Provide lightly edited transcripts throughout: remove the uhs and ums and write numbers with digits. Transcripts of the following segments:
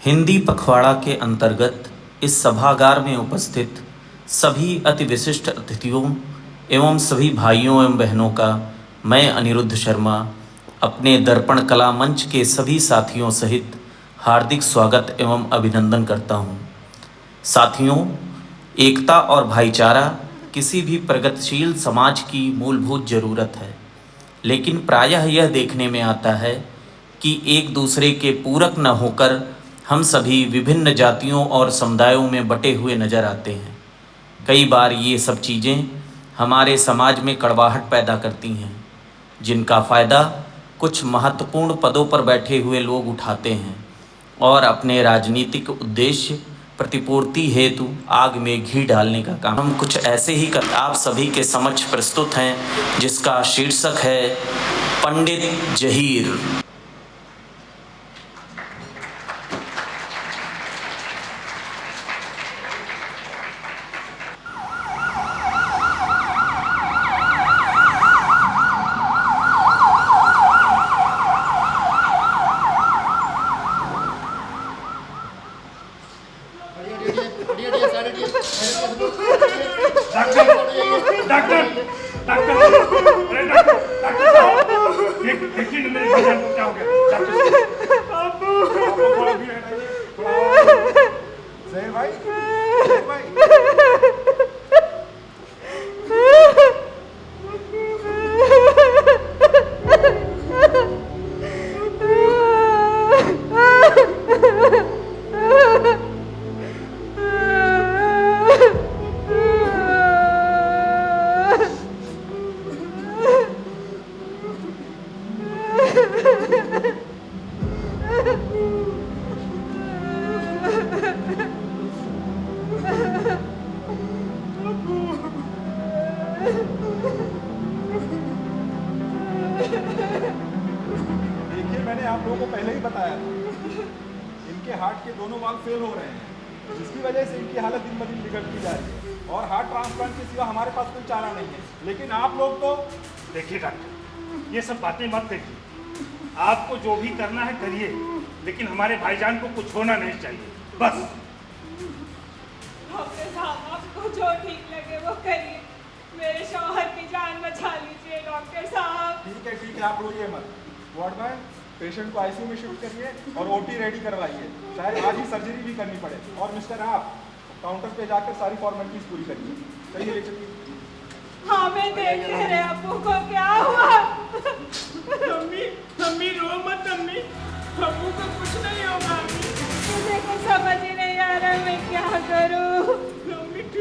हिंदी पखवाड़ा के अंतर्गत इस सभागार में उपस्थित सभी अति विशिष्ट अतिथियों एवं सभी भाइयों एवं बहनों का मैं अनिरुद्ध शर्मा अपने दर्पण कला मंच के सभी साथियों सहित हार्दिक स्वागत एवं अभिनंदन करता हूँ। साथियों, एकता और भाईचारा किसी भी प्रगतिशील समाज की मूलभूत जरूरत है, लेकिन प्रायः यह देखने में आता है कि एक दूसरे के पूरक न होकर हम सभी विभिन्न जातियों और समुदायों में बटे हुए नजर आते हैं। कई बार ये सब चीज़ें हमारे समाज में कड़वाहट पैदा करती हैं, जिनका फ़ायदा कुछ महत्वपूर्ण पदों पर बैठे हुए लोग उठाते हैं और अपने राजनीतिक उद्देश्य प्रतिपूर्ति हेतु आग में घी डालने का काम हम कुछ ऐसे ही कर आप सभी के समक्ष प्रस्तुत हैं, जिसका शीर्षक है पंडित जहीर। देखिए, मैंने आप लोगों को पहले ही बताया था, इनके हार्ट के दोनों वाल्व फेल हो रहे हैं, जिसकी वजह से इनकी हालत दिन ब दिन बिगड़ती जा रही है और हार्ट ट्रांसप्लांट के सिवा हमारे पास कोई चारा नहीं है। लेकिन आप लोग तो देखिए डॉक्टर, ये सब बातें मत देखिए। आपको जो भी करना है करिए, लेकिन हमारे भाईजान को कुछ होना नहीं चाहिए, बस। डॉक्टर साहब, आपको जो ठीक लगे वो करिए, मेरे शौहर की जान बचा लीजिए डॉक्टर साहब। ठीक है, आप रोइए मत। वार्ड में पेशेंट को आईसीयू में शिफ्ट करिए और ओटी रेडी करवाइए, शायद आज ही सर्जरी भी करनी पड़े। और मिस्टर, आप काउंटर पे जाकर सारी फॉर्मेलिटीज पूरी करिए। चलिए ले चलिए। हाँ, मैं देख रहे अब्बू को क्या हुआ। मम्मी रो मत मम्मी, अब्बू को कुछ नहीं होगा। मुझे कुछ समझ ही नहीं आ रहा मैं क्या करूँ।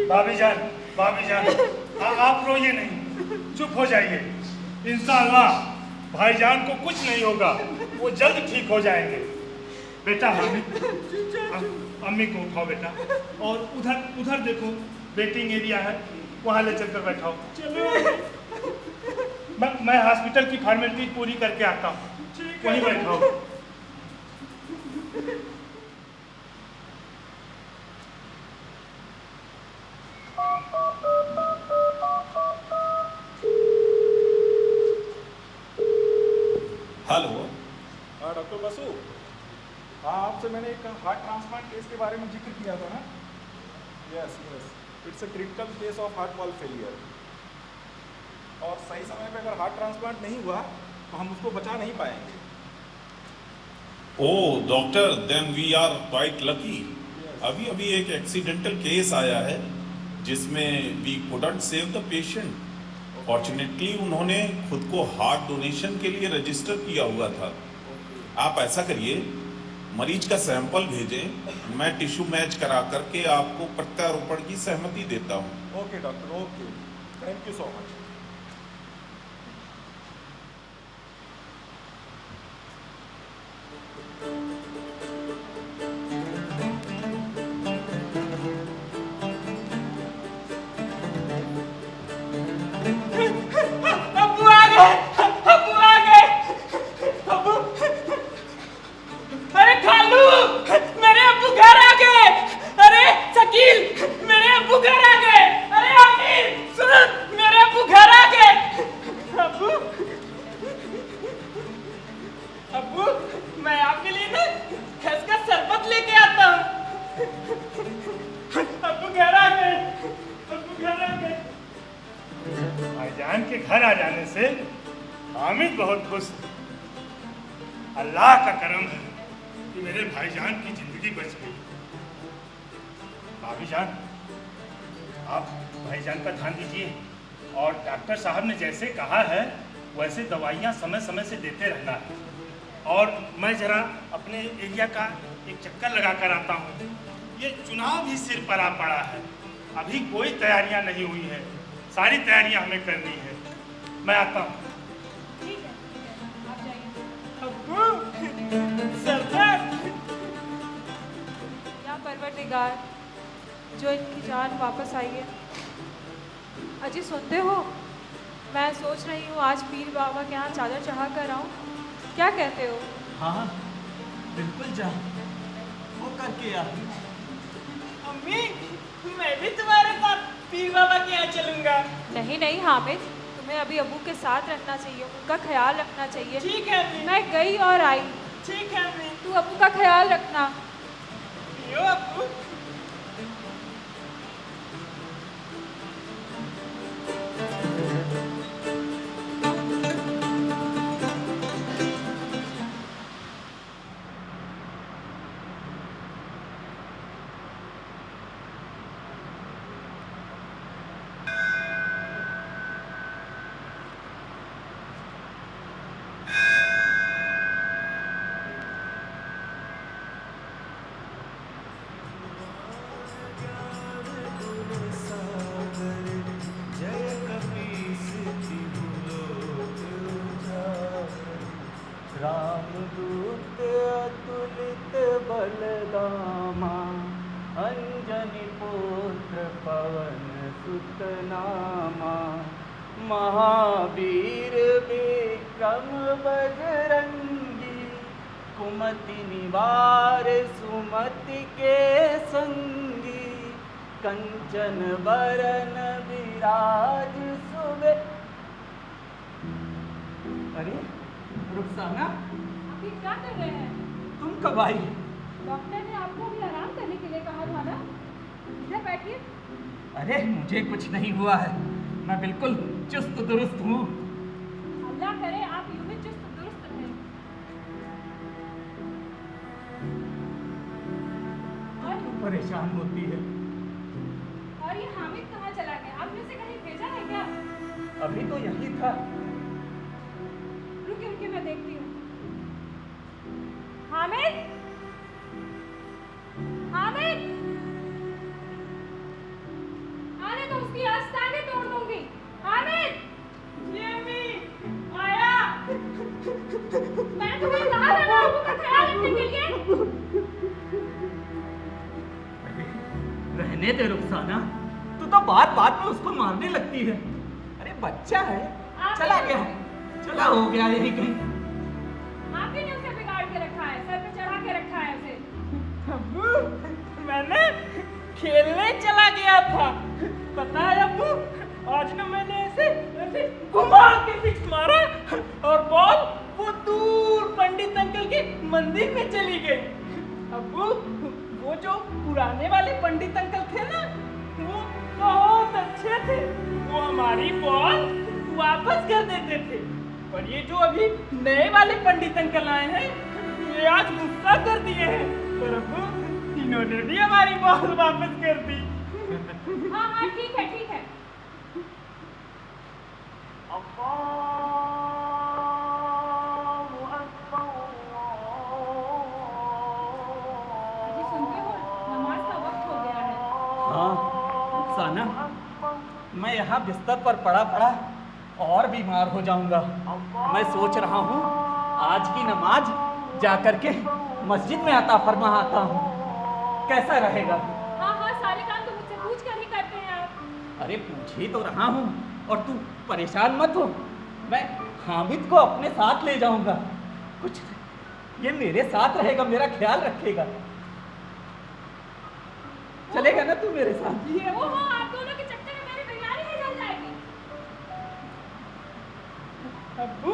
भाभी जान, आप रोइए नहीं, चुप हो जाइए। इंशाअल्लाह भाईजान को कुछ नहीं होगा, वो जल्द ठीक हो जाएंगे। बेटा हामिद, अम्मी को उठाओ बेटा, और उधर देखो वेटिंग एरिया है, वहाँ ले चलकर बैठाओ। चलो। मैं हॉस्पिटल की फॉर्मेलिटी पूरी करके आता हूँ, वहीं बैठाओ। Hello, doctor Basu. हाँ, आपसे मैंने एक हार्ट ट्रांसप्लांट केस के बारे में जिक्र किया था ना। Yes, it's a critical case of heart valve failure. और सही समय पे अगर हार्ट ट्रांसप्लांट नहीं हुआ तो हम उसको बचा नहीं पाएंगे। Oh doctor, then we are quite lucky. अभी एक एक्सीडेंटल केस आया है जिसमें we couldn't save the patient. Fortunately उन्होंने खुद को हार्ट डोनेशन के लिए रजिस्टर किया हुआ था। आप ऐसा करिए, मरीज का सैंपल भेजें, मैं टिश्यू मैच करा करके आपको प्रत्यारोपण की सहमति देता हूँ। Okay doctor, okay, thank you so much. मेरे अब्बू घर आ गए। अरे आमिर, सुन, मेरे अब्बू घर घर आ जाने से हामिद बहुत खुश है। अल्लाह का करम है कि मेरे भाईजान की जिंदगी बच गई। भाभी जान, आप भाईजान का ध्यान दीजिए और डॉक्टर साहब ने जैसे कहा है वैसे दवाइयाँ समय समय से देते रहना है। और मैं जरा अपने एरिया का एक चक्कर लगा कर आता हूँ। ये चुनाव ही सिर पर आ पड़ा है, अभी कोई तैयारियाँ नहीं हुई है, सारी तैयारियाँ हमें करनी है। मैं आता हूँ। ठीक है, आप जाइए। अब्बू सरदार, या परवरदिगार जो इनकी जान वापस आई है। अजी सुनते हो, मैं सोच रही हूँ आज पीर बाबा के यहाँ चादर चढ़ा कर आऊँ, क्या कहते हो? हाँ बिल्कुल जा, वो करके आ। अम्मी मैं भी तुम्हारे साथ पीर बाबा के यहाँ चलूंगा। नहीं नहीं हामिद, तुम्हें अभी अबू के साथ रखना चाहिए, उनका ख्याल रखना चाहिए। ठीक है अम्मी। मैं गई और आई, ठीक है अम्मी। तू अबू का ख्याल रखना। यो अब्बू। रामदूत अतुलित बलदामा, अंजनी पुत्र पवन सुत नामा, महावीर विक्रम बजरंगी, कुमति निवार सुमति के संगी, कंचन बरन विराज सुबे। अरे रुखसाना, आप ये क्या कर रहे हैं? तुम कब आई? डॉक्टर ने आपको भी आराम करने के लिए कहा था ना, इधर बैठिए। अरे मुझे कुछ नहीं हुआ है, मैं बिल्कुल चुस्त दुरुस्त हूँ। अल्लाह करे आप यूं ही चुस्त दुरुस्त रहें। और क्यों परेशान होती है? ये हामिद कहाँ चला गया? आपने उसे कहीं भेजा है क्या? अभी तो यही था। रुकिए रुकिए, मैं देखती हूँ। हामिद, हामिद, आने तो उसकी आज टांगे तोड़ दूंगी। हामिद, ये अम्मी आया। मैं तुम्हें कहा था ना अबू का ख्याल रखने के लिए। रहने दे रुखसाना, तू तो बात बात में उसको मारने लगती है। अरे बच्चा है, चला गया, चला हो गया यही कहीं। आपने ने उसे बिगाड़ के रखा है, सर पे चढ़ा के रखा है उसे। अब्बू मैंने खेलने चला गया था, पता है अब्बू, आज ना मैंने ऐसे घुमा के सिक्स मारा और बॉल वो दूर पंडित अंकल के मंदिर में चली गई। अब्बू वो जो पुराने वाले पंडित अंकल थे ना, वो बहुत अच्छे थे, वो हमारी बॉल वापस कर देते थे। और ये जो अभी नए वाले पंडित अंकल आए हैं, ये आज गुस्सा कर दिए हैं, पर अब्बू इन्होंने भी हमारी बॉल वापस कर दी। हाँ हाँ ठीक है ठीक है। जी सुनते हो, नमाज का वक्त हो गया है। हाँ रुखसाना, मैं यहाँ बिस्तर पर पड़ा पड़ा और बीमार हो जाऊंगा। मैं सोच रहा हूँ आज की नमाज जाकर के मस्जिद में अता फरमा आता हूँ, कैसा रहेगा? हाँ हाँ, सारे काम तो मुझसे पूछ कर ही करते हैं आप। अरे पूछ ही तो रहा हूँ, और तू परेशान मत हो, मैं हामिद को अपने साथ ले जाऊंगा। कुछ ये मेरे साथ रहेगा, मेरा ख्याल रखेगा। चलेगा ना तू मेरे साथ? ये वो हो, आप दोनों के चक्कर में मेरी बीमारी ही जल जाएगी। अब्बू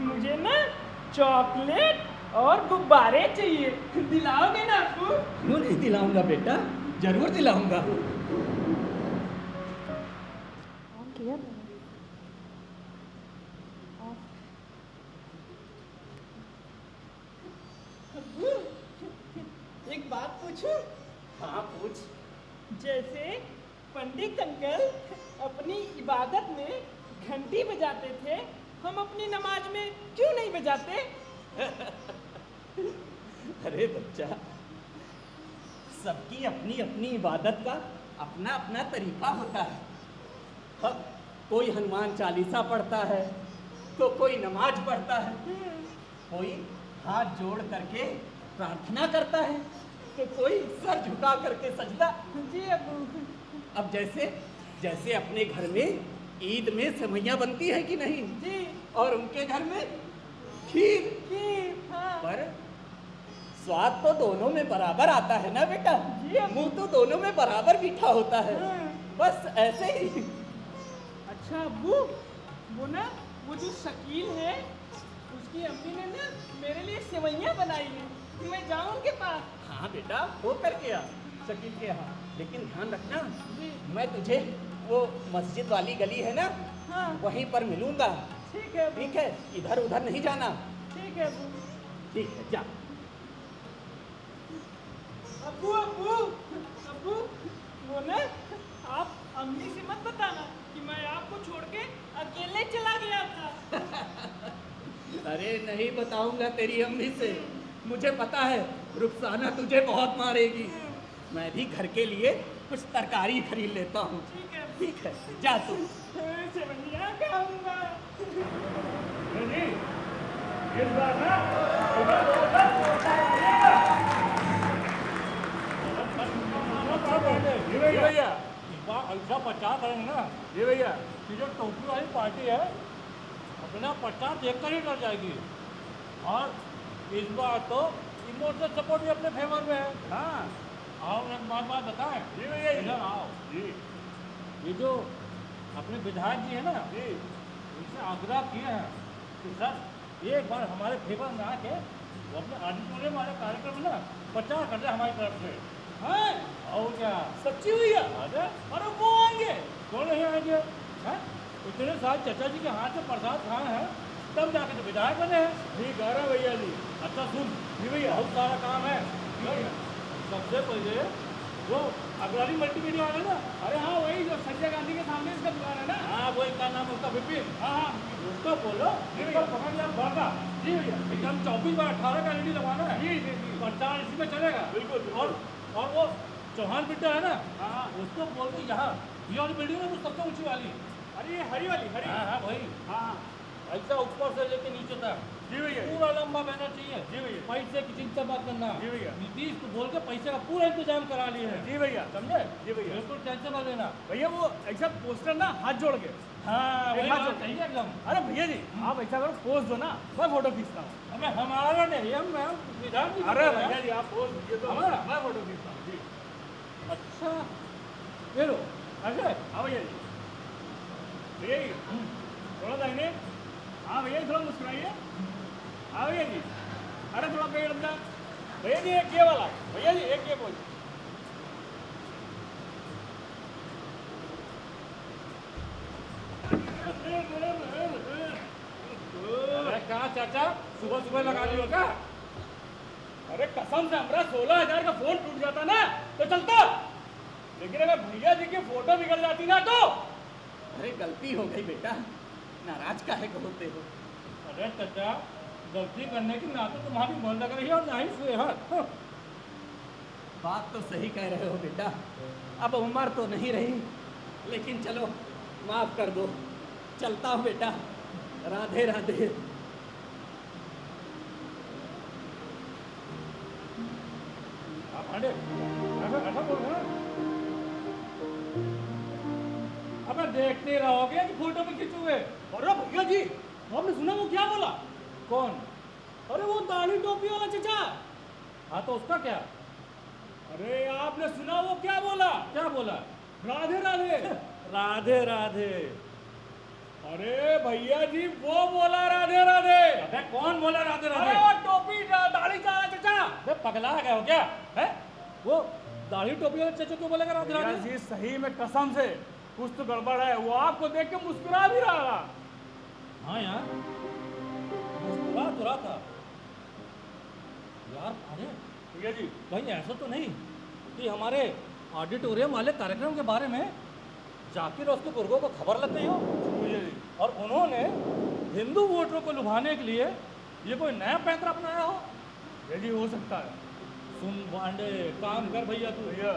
मुझे ना चॉकलेट और गुब्बारे चाहिए, दिलाओगे ना अब्बू? क्यों नहीं दिलाऊंगा बेटा, जरूर दिलाऊंगा। एक बात पूछूं? हाँ पूछ। जैसे पंडित अंकल अपनी इबादत में घंटी बजाते थे, हम अपनी नमाज में क्यों नहीं बजाते? अरे बच्चा, सबकी अपनी अपनी इबादत का अपना अपना तरीका होता है। अब कोई हनुमान चालीसा पढ़ता है तो कोई नमाज पढ़ता है, कोई हाथ जोड़ करके प्रार्थना करता है तो कोई सर झुका करके सजदा। जी अबू। अब जैसे जैसे अपने घर में ईद में सेवइयां बनती है कि नहीं जी। और उनके घर में खीर, हाँ। पर स्वाद तो दोनों में बराबर आता है ना बेटा। जी अबू। मुंह तो दोनों में बराबर मीठा होता है। बस ऐसे ही। अच्छा अबू, वो ना वो जो शकील है उसकी अम्मी ने ना मेरे लिए सेवइयां बनाई है, मैं जाऊं उनके पास? हाँ बेटा, हो कर गया शकील के यहाँ, लेकिन ध्यान रखना जी। मैं तुझे वो मस्जिद वाली गली है ना, हाँ। वहीं पर मिलूंगा। ठीक है अबू। ठीक है, इधर उधर नहीं जाना। ठीक है अबू। ठीक है, जा। अबू अबू अबू, वो ना आप अम्मी से मत बताना कि मैं आपको छोड़ के अकेले चला गया था। अरे नहीं बताऊंगा तेरी अम्मी से, मुझे पता है रुखसाना तुझे बहुत मारेगी। मैं भी घर के लिए कुछ तरकारी खरीद लेता हूँ। ठीक है। ठीक है, जा तू। सेवइयां खाऊंगा। इस बार ना भैया इस बार ऐसा प्रचार करेंगे ना जी भैया कि जो टोपी वाली पार्टी है अपना प्रचार देखकर ही डर जाएगी। और इस बार तो इमोशनल सपोर्ट भी अपने फेवर में है। हाँ, आओ एक बात बताएं जी भैया, इधर आओ जी। ये जो अपने विधायक जी है ना जी, उनसे आग्रह किए हैं कि सर एक बार हमारे फेवर में आके वो अपने ऑडिटोरियम वाले कार्यक्रम में ना प्रचार कर दे हमारी तरफ से। हाँ, और क्या सच्ची हुई है? अरे वो आएंगे, क्यों नहीं आएंगे? हैं, इतने साल चाचा जी के हाथ से प्रसाद खाए हैं तब जाके तो विधायक बने हैं। ठीक कह रहे भैया जी। अच्छा सुन जी भैया, बहुत सारा काम है। सबसे पहले वो अग्रणी मल्टीमीडिया वाला ना, अरे हाँ वही जो संजय गांधी के सामने इसका दुकान है ना। हाँ वही, का नाम उसका विपिन। हाँ हाँ, उसको बोलो उसको पकड़ लिया बढ़ा। जी भैया, एकदम 24/18 का एलईडी लगवाना है। जी जी जी, प्रचार इसी में चलेगा। बिल्कुल। और वो चौहान बिड्डा है ना, हाँ उसको बोल के यहाँ ये वाली बिल्डिंग है वो सबसे ऊंची वाली। अरे ये हरी वाली, हरी। हाँ हाँ वही। हाँ, ऐसा ऊपर से लेके नीचे तक जी भैया, पूरा लंबा बैनर चाहिए। जी भैया, पैसे की चिंता मत करना। जी भैया, नीतीश को बोल के पैसे का पूरा इंतजाम करा लिए है। जी भैया, समझे? जी भैया, बिल्कुल टेंशन मत लेना भैया। वो ऐसा पोस्टर ना हाथ जोड़ के, हाँ वही बात चाहिए एकदम। अरे भैया जी, आप ऐसा करो पोज दो ना, मैं फोटो खींचता हूँ। हमें हमारा नहीं, हम विधान। अरे भैया जी आप पोज दीजिए तो हमारा, मैं फोटो खींचता हूँ। जी अच्छा, ये लो। अच्छा हाँ भैया जी, भैया जी थोड़ा दाहिने। हाँ भैया थोड़ा मुस्कुराइए। हाँ भैया जी, अरे थोड़ा पेड़ अंदर। भैया जी एक ये वाला, भैया जी एक ये बोल। अरे कहाँ चाचा, सुबह सुबह लगा लियो क्या? अरे कसम से हमारा 16,000 का फोन टूट जाता ना तो चलता, लेकिन अगर भैया जी की फोटो बिगड़ जाती ना तो। अरे गलती हो गई बेटा, नाराज काहे को होते हो? अरे चाचा, गलती करने की ना तो तुम्हारी मन लग रही है और ना ही सेहत। बात तो सही कह रहे हो बेटा, अब उम्र तो नहीं रही, लेकिन चलो माफ कर दो, चलता हूँ बेटा। राधे राधे। आप आंडे, ऐसा बोल रहे हैं? अब देखते रहोगे कि फोटो में खींचोगे? अरे भैया जी, आपने सुना वो क्या बोला? कौन? अरे वो दाढ़ी टोपी वाला चचा। हाँ तो उसका क्या? अरे आपने सुना वो क्या बोला? क्या बोला? राधे राधे। राधे राधे। अरे भैया जी वो बोला राधे राधे। अबे कौन बोला राधे राधे? अरे वो टोपी दाढ़ी वाला चचा। अबे पगला गए हो क्या? है वो दाढ़ी टोपी वाला चचा क्यों बोलेगा राधे राधे? जी सही में कसम से कुछ तो गड़बड़ है, वो आपको देख के मुस्कुरा भी रहा। हाँ यार, मुस्कुरा तो रहा था यार। अरे भैया जी कहीं ऐसा तो नहीं कि हमारे ऑडिटोरियम वाले कार्यक्रम के बारे में जाकिर और उसके बुर्गों को खबर लग गई हो भैया जी, और उन्होंने हिंदू वोटरों को लुभाने के लिए ये कोई नया पैंतरा अपनाया हो? भैया जी हो सकता है। सुन वांडे, काम कर भैया तू, भैया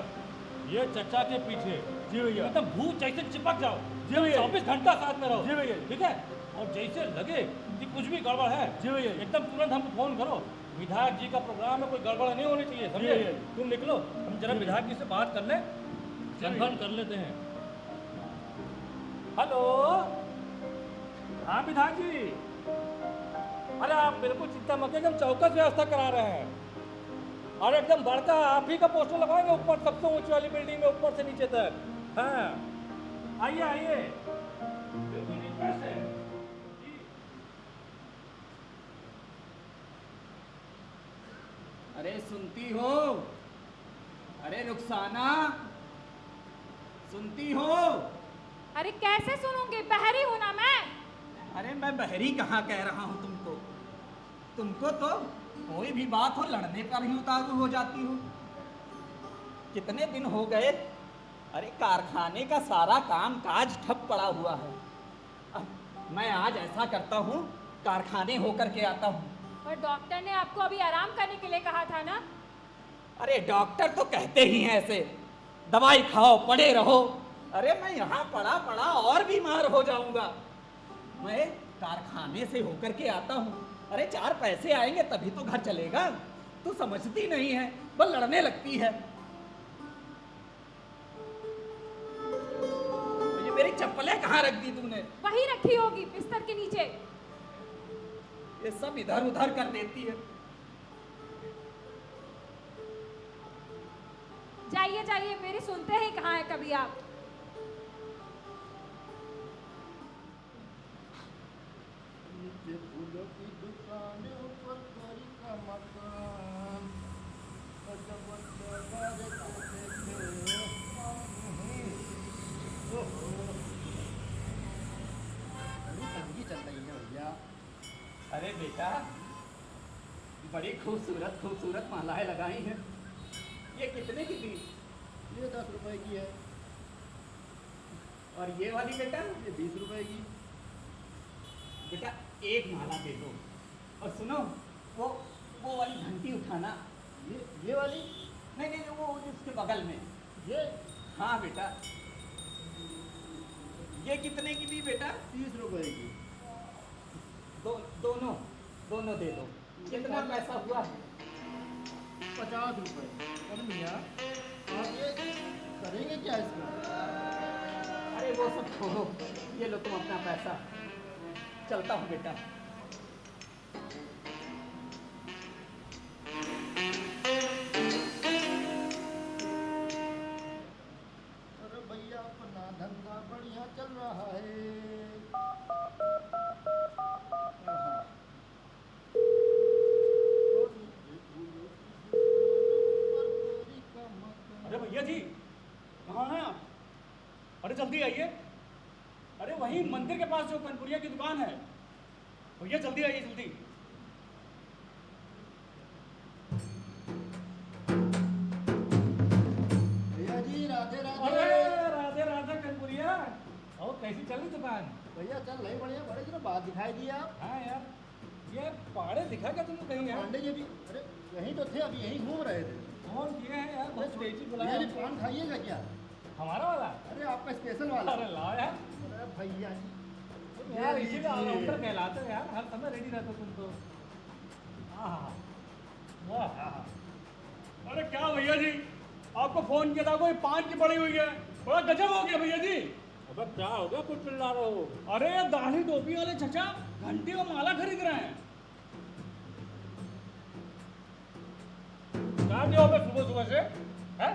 ये चचा के पीछे जी भैया एकदम भूत जैसे चिपक जाओ जी भैया, 24 घंटा साथ में रहो जी भैया, ठीक है? और जैसे लगे कि कुछ भी गड़बड़ है जी भैया एकदम तुरंत हमको फोन करो। विधायक जी का प्रोग्राम है, कोई गड़बड़ नहीं होनी चाहिए, समझे? तुम निकलो, हम जरा विधायक जी से बात कर ले, कंफर्म कर लेते हैं। हेलो, हाँ विधायक जी, अरे आप बिल्कुल चिंता मत कीजिए, हम चौकस व्यवस्था करा रहे हैं और एकदम बड़का आप ही का पोस्टर लगाएंगे ऊपर, सबसे ऊंची वाली बिल्डिंग में, ऊपर से नीचे तक। हाँ आइए आइए, बिल्कुल रिक्वेस्ट है जी। अरे सुनती हो? अरे रुखसाना, सुनती हो? अरे कैसे सुनूंगी, बहरी हूं ना मैं। अरे मैं बहरी कहाँ कह रहा हूँ तुमको, तुमको तो कोई भी बात हो लड़ने पर ही उतारू हो जाती हो। कितने दिन हो गए, अरे कारखाने का सारा काम काज ठप पड़ा हुआ है। अब मैं आज ऐसा करता हूँ, कारखाने होकर के आता हूँ। और डॉक्टर ने आपको अभी आराम करने के लिए कहा था ना? अरे डॉक्टर तो कहते ही हैं ऐसे, दवाई खाओ, पड़े रहो। अरे मैं यहाँ पड़ा पड़ा और बीमार हो जाऊंगा। मैं कारखाने से होकर के आता हूँ, अरे 4 पैसे आएंगे तभी तो घर चलेगा। तू समझती नहीं है, बस लड़ने लगती है। ये मेरी चप्पलें कहाँ रख दी तूने? वहीं रखी होगी, बिस्तर के नीचे। ये सब इधर उधर कर देती है। जाइए जाइए, मेरी सुनते ही कहाँ है कभी आप। फूलों की दुकान ऊपर कोरी का मकान, तंगी चल रही है भैया। अरे बेटा, बड़ी खूबसूरत खूबसूरत मालाएं लगाई हैं। ये कितने की दी? ये 10 रुपए की है। और ये वाली बेटा? ये 20 रुपए की। बेटा एक माला दे दो। और सुनो, वो वाली घंटी उठाना। ये वाली? नहीं नहीं, वो उसके बगल में ये? हाँ बेटा। ये कितने की दी बेटा? 30 रुपए की। दोनों दे दो। कितना पैसा हुआ? 50 रुपए। और मियाँ आप ये करेंगे क्या इसका? अरे वो सब छोड़ो, ये लो तुम अपना पैसा। चलता हूँ बेटा। अरे भैया अपना धंधा बढ़िया चल रहा है। अरे भैया जी कहाँ हैं आप? अरे जल्दी आइए। अरे वहीं मंदिर के पास जो कनपुरिया की दुकान है, भैया जल्दी आइए जल्दी। भैया जी राधे राधे। अरे राधे राधे कनपुरिया, और कैसी चल रही दुकान? भैया चल नहीं बढ़िया, बड़े दिनों बाद दिखाई दिया आप। हाँ यार, ये पहाड़े दिखा क्या तुमको कहीं यार? पांडे जी भी अरे यहीं तो थे, अभी यहीं घूम रहे थे। फोन किए हैं यार, बहुत तेजी भैया बुलाया। जी पान खाइएगा क्या? हमारा वाला? अरे आपका स्पेशल वाला। अरे लाओ यार। अरे भैया जी यार इसीलिए ऑलराउंडर कहलाते हो यार, हर समय रेडी रहते हो तुम तो। हाँ वाह। अरे क्या भैया जी, आपको फोन किया था, कोई पान की पड़ी हुई है, बड़ा गजब हो गया भैया जी। अबे क्या हो गया, कुछ चिल्ला रहे हो? अरे दाढ़ी टोपी वाले चचा घंटी और माला खरीद रहे हैं। क्या दिया होगा सुबह सुबह से? है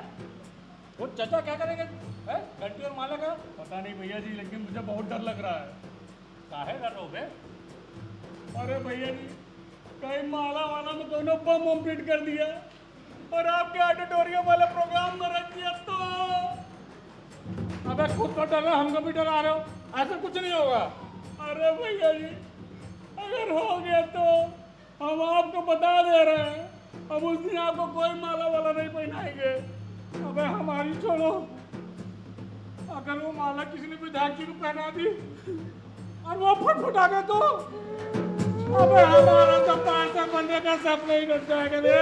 वो चचा क्या करेंगे है घंटी और माला का? पता नहीं भैया जी, लेकिन मुझे बहुत डर लग रहा है। काहे डर रहे हो बे? अरे भैया जी, कहीं माला वाला में दोनों बम फिट कर दिया और आपके ऑडिटोरियम वाले प्रोग्राम में रख दिया तो? अबे खुद तो डर रहे, हमको भी डरा रहे हो, ऐसा कुछ नहीं होगा। अरे भैया जी, अगर हो गया तो हम आपको बता दे रहे हैं, अब उस दिन आपको कोई माला वाला नहीं पहनाएंगे। अबे हमारी छोड़ो, अगर वो माला किसी ने विधायक को पहना दी और वो फटफटा गए तो अबे हमारा तो पैसा बनने का सपना ही टूट जाएगा रे।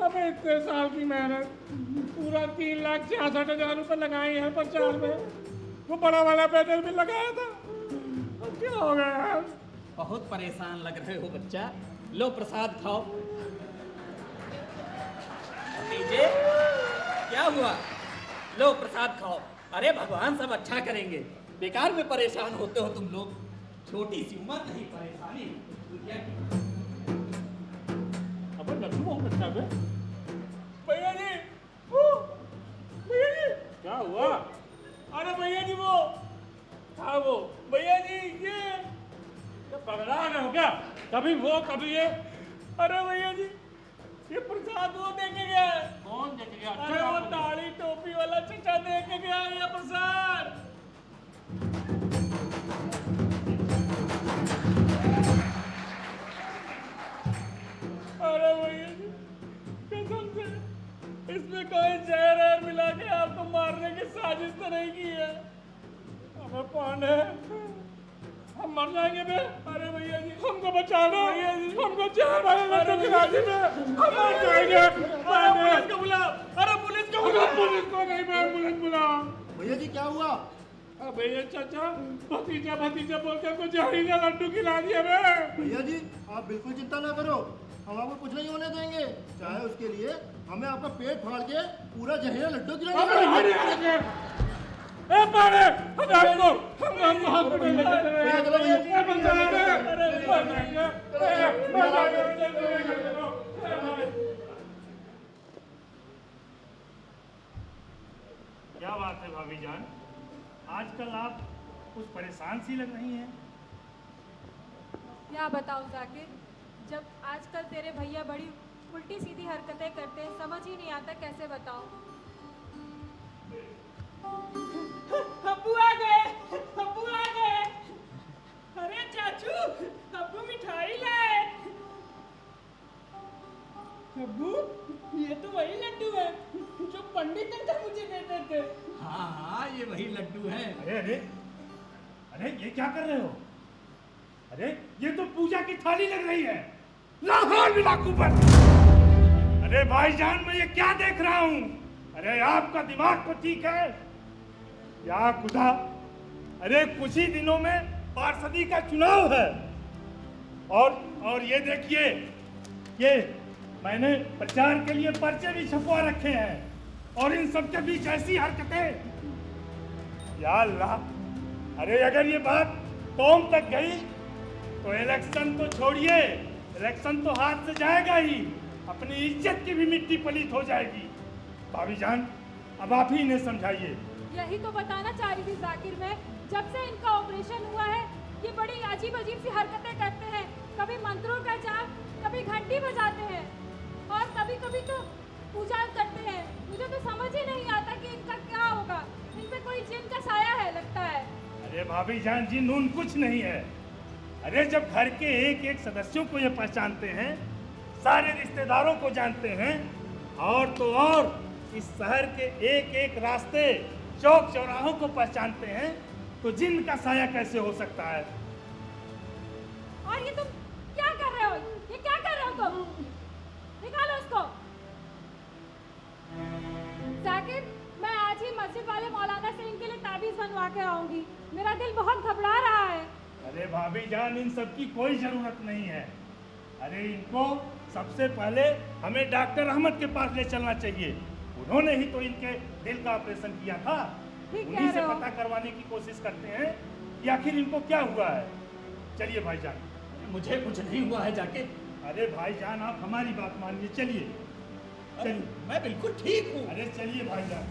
अबे इतने साल की मेहनत, पूरा 3,66,000 रुपये लगाए हैं प्रचार में, वो बड़ा वाला पैदल भी लगाया था। अब क्या हो गया यार? बहुत परेशान लग रहे हो बच्चा, लो प्रसाद खाओ। भतीजे क्या हुआ? लो प्रसाद खाओ। अरे भगवान सब अच्छा करेंगे, बेकार में परेशान होते हो तुम लोग। छोटी सी उम्र नहीं परेशानी दुनिया की। अब लड्डू बहुत अच्छा है भैया जी। भैया जी क्या हुआ? अरे भैया जी वो था, वो भैया जी ये पगला रहे हो क्या? कभी वो कभी ये। अरे भैया जी ये प्रसाद वो देके गया है। कौन देके गया? अरे वो दाढ़ी टोपी वाला चचा देके गया ये प्रसाद। अरे भैया जी कसम से इसमें कोई जहर मिला के आपको मारने की साजिश तो नहीं की है। अबे पांडे हम मर जाएंगे बे। अरे भैया जी हमको बचा लो भैया जी, हमको जहर वाले लड्डू खिला दी बे, हम मर जाएंगे। पुलिस को बुलाओ। अरे पुलिस को बुलाओ। पुलिस को नहीं बे, पुलिस बुलाओ। भैया जी क्या हुआ? अबे ये चाचा भतीजा भतीजा बोलकर को जहरीला लड्डू खिला दिया बे। भैया जी आप बिल्कुल चिंता ना करो, हम आपको कुछ नहीं होने देंगे। चाहे उसके लिए हमें आपका पेट फाड़ के पूरा जहरीला लड्डू खिलाएंगे। ए पारे हमको हम हॉस्पिटल लेके भैया चलो भैया। क्या बात है भाभी जान, आजकल आप कुछ परेशान सी लग रही हैं। क्या बताऊं जाकिर, जब आजकल तेरे भैया बड़ी उल्टी सीधी हरकतें करते हैं, समझ ही नहीं आता कैसे बताऊं। अब्बू आ गए, अब्बू आ गए। अरे चाचू अब्बू मिठाई लाए। अब्बू ये तो वही लड्डू है जो पंडित अंकल मुझे देते थे। हाँ हाँ ये वही लड्डू है। अरे अरे अरे ये क्या कर रहे हो? अरे ये तो पूजा की थाली लग रही है। लाहौर मिलाकू पर। अरे भाईजान मैं ये क्या देख रहा हूँ? अरे आपका दिमाग तो ठीक है या खुदा? अरे कुछ ही दिनों में पार्षदी का चुनाव है और ये देखिए, ये मैंने प्रचार के लिए पर्चे भी छपवा रखे हैं और इन सब के बीच ऐसी हरकतें। या अल्लाह, अरे अगर ये बात कौम तक गई तो इलेक्शन तो छोड़िए, इलेक्शन तो हाथ से जाएगा ही, अपनी इज्जत की भी मिट्टी पलीत हो जाएगी। भाभी जान अब आप ही इन्हें समझाइए। यही तो बताना चाह रही थी जाकिर मैं, जब से इनका ऑपरेशन हुआ है ये बड़ी अजीब अजीब सी हरकतें करते हैं। कभी मंत्रों का जाप, कभी घंटी बजाते हैं और कभी कभी तो पूजा करते हैं। मुझे तो समझ ही नहीं आता कि इनका क्या होगा। इन पे कोई जिन का साया है लगता है। अरे भाभी जान जिन उन कुछ नहीं है। अरे जब घर के एक एक सदस्यों को ये पहचानते हैं, सारे रिश्तेदारों को जानते हैं और तो और इस शहर के एक एक रास्ते चौक चौराहों को पहचानते हैं, तो जिन का साया कैसे हो सकता है? और ये तुम क्या कर रहे हो? ये क्या कर रहे हो तुम? निकालो इसको। जाकिर मैं आज ही मस्जिद वाले मौलाना से इनके लिए ताबीज बनवा के आऊंगी। मेरा दिल बहुत घबरा रहा है। अरे भाभी जान इन सब की कोई जरूरत नहीं है। अरे इनको सबसे पहले हमें डॉक्टर अहमद के पास ले चलना चाहिए। उन्होंने ही तो इनके दिल का ऑपरेशन किया था। उन्हीं से पता करवाने की कोशिश करते हैं कि आखिर इनको क्या हुआ है। चलिए भाईजान। मुझे कुछ नहीं हुआ है जाके। अरे भाईजान आप हमारी बात मानिए, चलिए चलिए। मैं बिल्कुल ठीक हूँ। अरे चलिए भाईजान।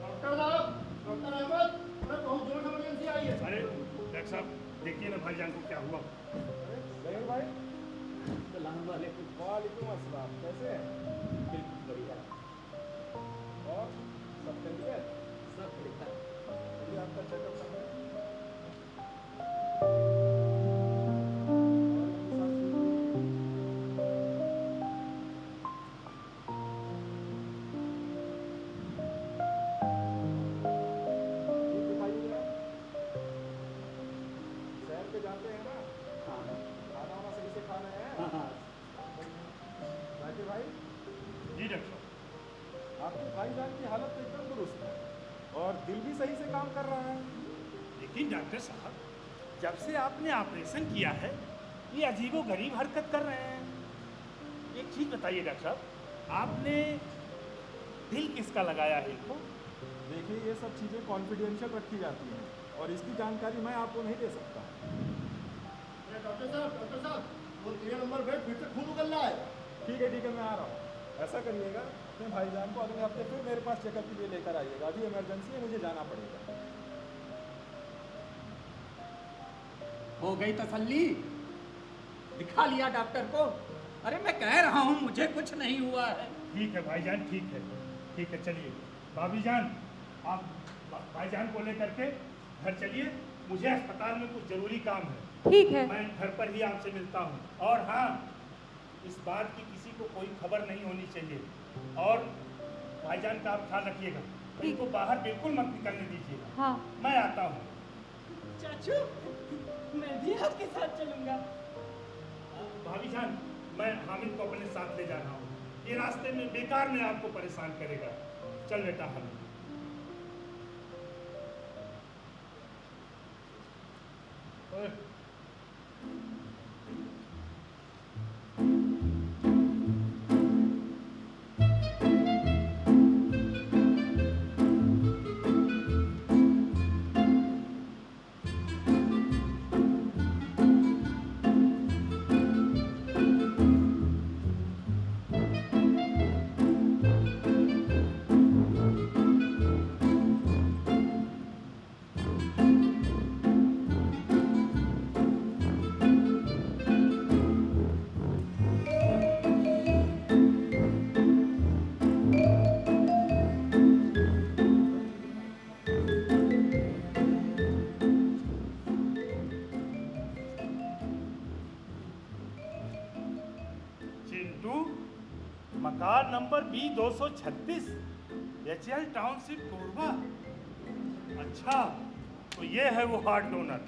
डॉक्टर साहब डॉक्टर साहब देखिए ना भाईजान को क्या हुआ। जहीर भाई, सलाम वालेकुम। वालेकुम अस्सलाम, कैसे हैं? बिल्कुल बढ़िया। और सब खैरियत? सब बढ़िया। ये आपका चेकअप समय जाते हैं ना? हाँ खाना वाना सही से खा रहे हैं? हाँ। जाकिर भाई, जी डॉक्टर साहब। आपके भाईजान की हालत तो एकदम दुरुस्त है और दिल भी सही से काम कर रहा है। लेकिन डॉक्टर साहब, जब से आपने ऑपरेशन किया है ये अजीबोगरीब हरकत कर रहे हैं। एक चीज़ बताइए डॉक्टर साहब, आपने दिल किसका लगाया है इनको? देखिए, ये सब चीज़ें कॉन्फिडेंशियल रखी जाती हैं और इसकी जानकारी मैं आपको नहीं दे सकता। डॉक्टर साहब, वो 3 नंबर बेड फिर से खून उगल रहा है। ठीक है, मैं आ रहा हूँ। ऐसा करिएगा, अपने भाईजान को अगले हफ्ते फिर मेरे पास चेकअप के लिए लेकर आइएगा। अभी इमरजेंसी है, मुझे जाना पड़ेगा। हो गई तसल्ली? दिखा लिया डॉक्टर को? अरे मैं कह रहा हूँ मुझे कुछ नहीं हुआ है। ठीक है भाईजान, ठीक है, चलिए। भाभी जान, आप भाईजान को लेकर के घर चलिए, मुझे अस्पताल में कुछ जरूरी काम है। ठीक है। मैं घर पर ही आपसे मिलता हूँ। और हाँ, इस बात की किसी को कोई खबर नहीं होनी चाहिए और भाईजान का आप ख्याल रखिएगा। इनको बाहर बिल्कुल मत निकलने दीजिएगा। हाँ। मैं आता हूँ। चाचू, मैं भी आपके साथ चलूंगा। भाभी जान, मैं हामिद को अपने साथ ले जा रहा हूँ। ये रास्ते में बेकार में आपको परेशान करेगा। चल बेटा हामिद। मकान number B236, HL township Korba. अच्छा, तो ये है वो हार्ट डोनर।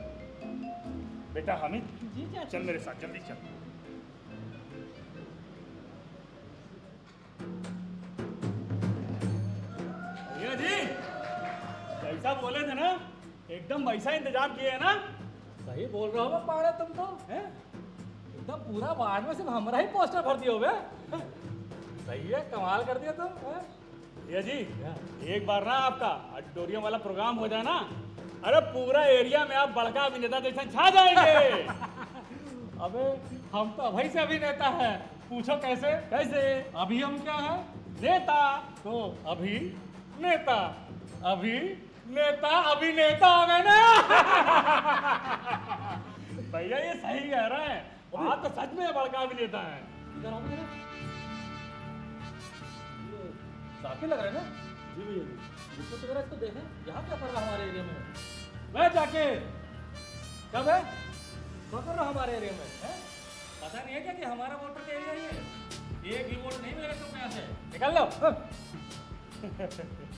बेटा हामिद, जी चाचा। चल मेरे साथ, जल्दी चल। भैया जी, जैसा बोले थे ना एकदम वैसा इंतजाम किए है ना? सही बोल रहे हो पाड़े तुम तो, हैं? एकदम पूरा वार्ड में सिर्फ हमारा ही पोस्टर भर दिए हो। सही है, कमाल कर दिया तुम। भैया जी, एक बार ना आपका ऑडिटोरियम वाला प्रोग्राम हो जाए ना, अरे पूरा एरिया में आप बड़का अभिनेता जैसा छा जाएंगे। अबे हम तो अभी से अभिनेता है। पूछो कैसे? कैसे? अभी हम क्या है? नेता। तो अभी नेता, अभी नेता, अभिनेता हो गए ना। भैया ये सही कह रहा है, आप तो सच में बड़का अभिनेता है। इधर आओ जरा। जाके लग रहा है ना? जी भैया जी, जिसको तो इसको देखें यहाँ क्या कर रहा हमारे एरिया में। वह जाके कब है? क्या कर रहा हमारे एरिया में है? पता नहीं है क्या कि हमारा वोटर का एरिया ये एक भी वोट नहीं मिलेगा तुम यहाँ से, निकल लो।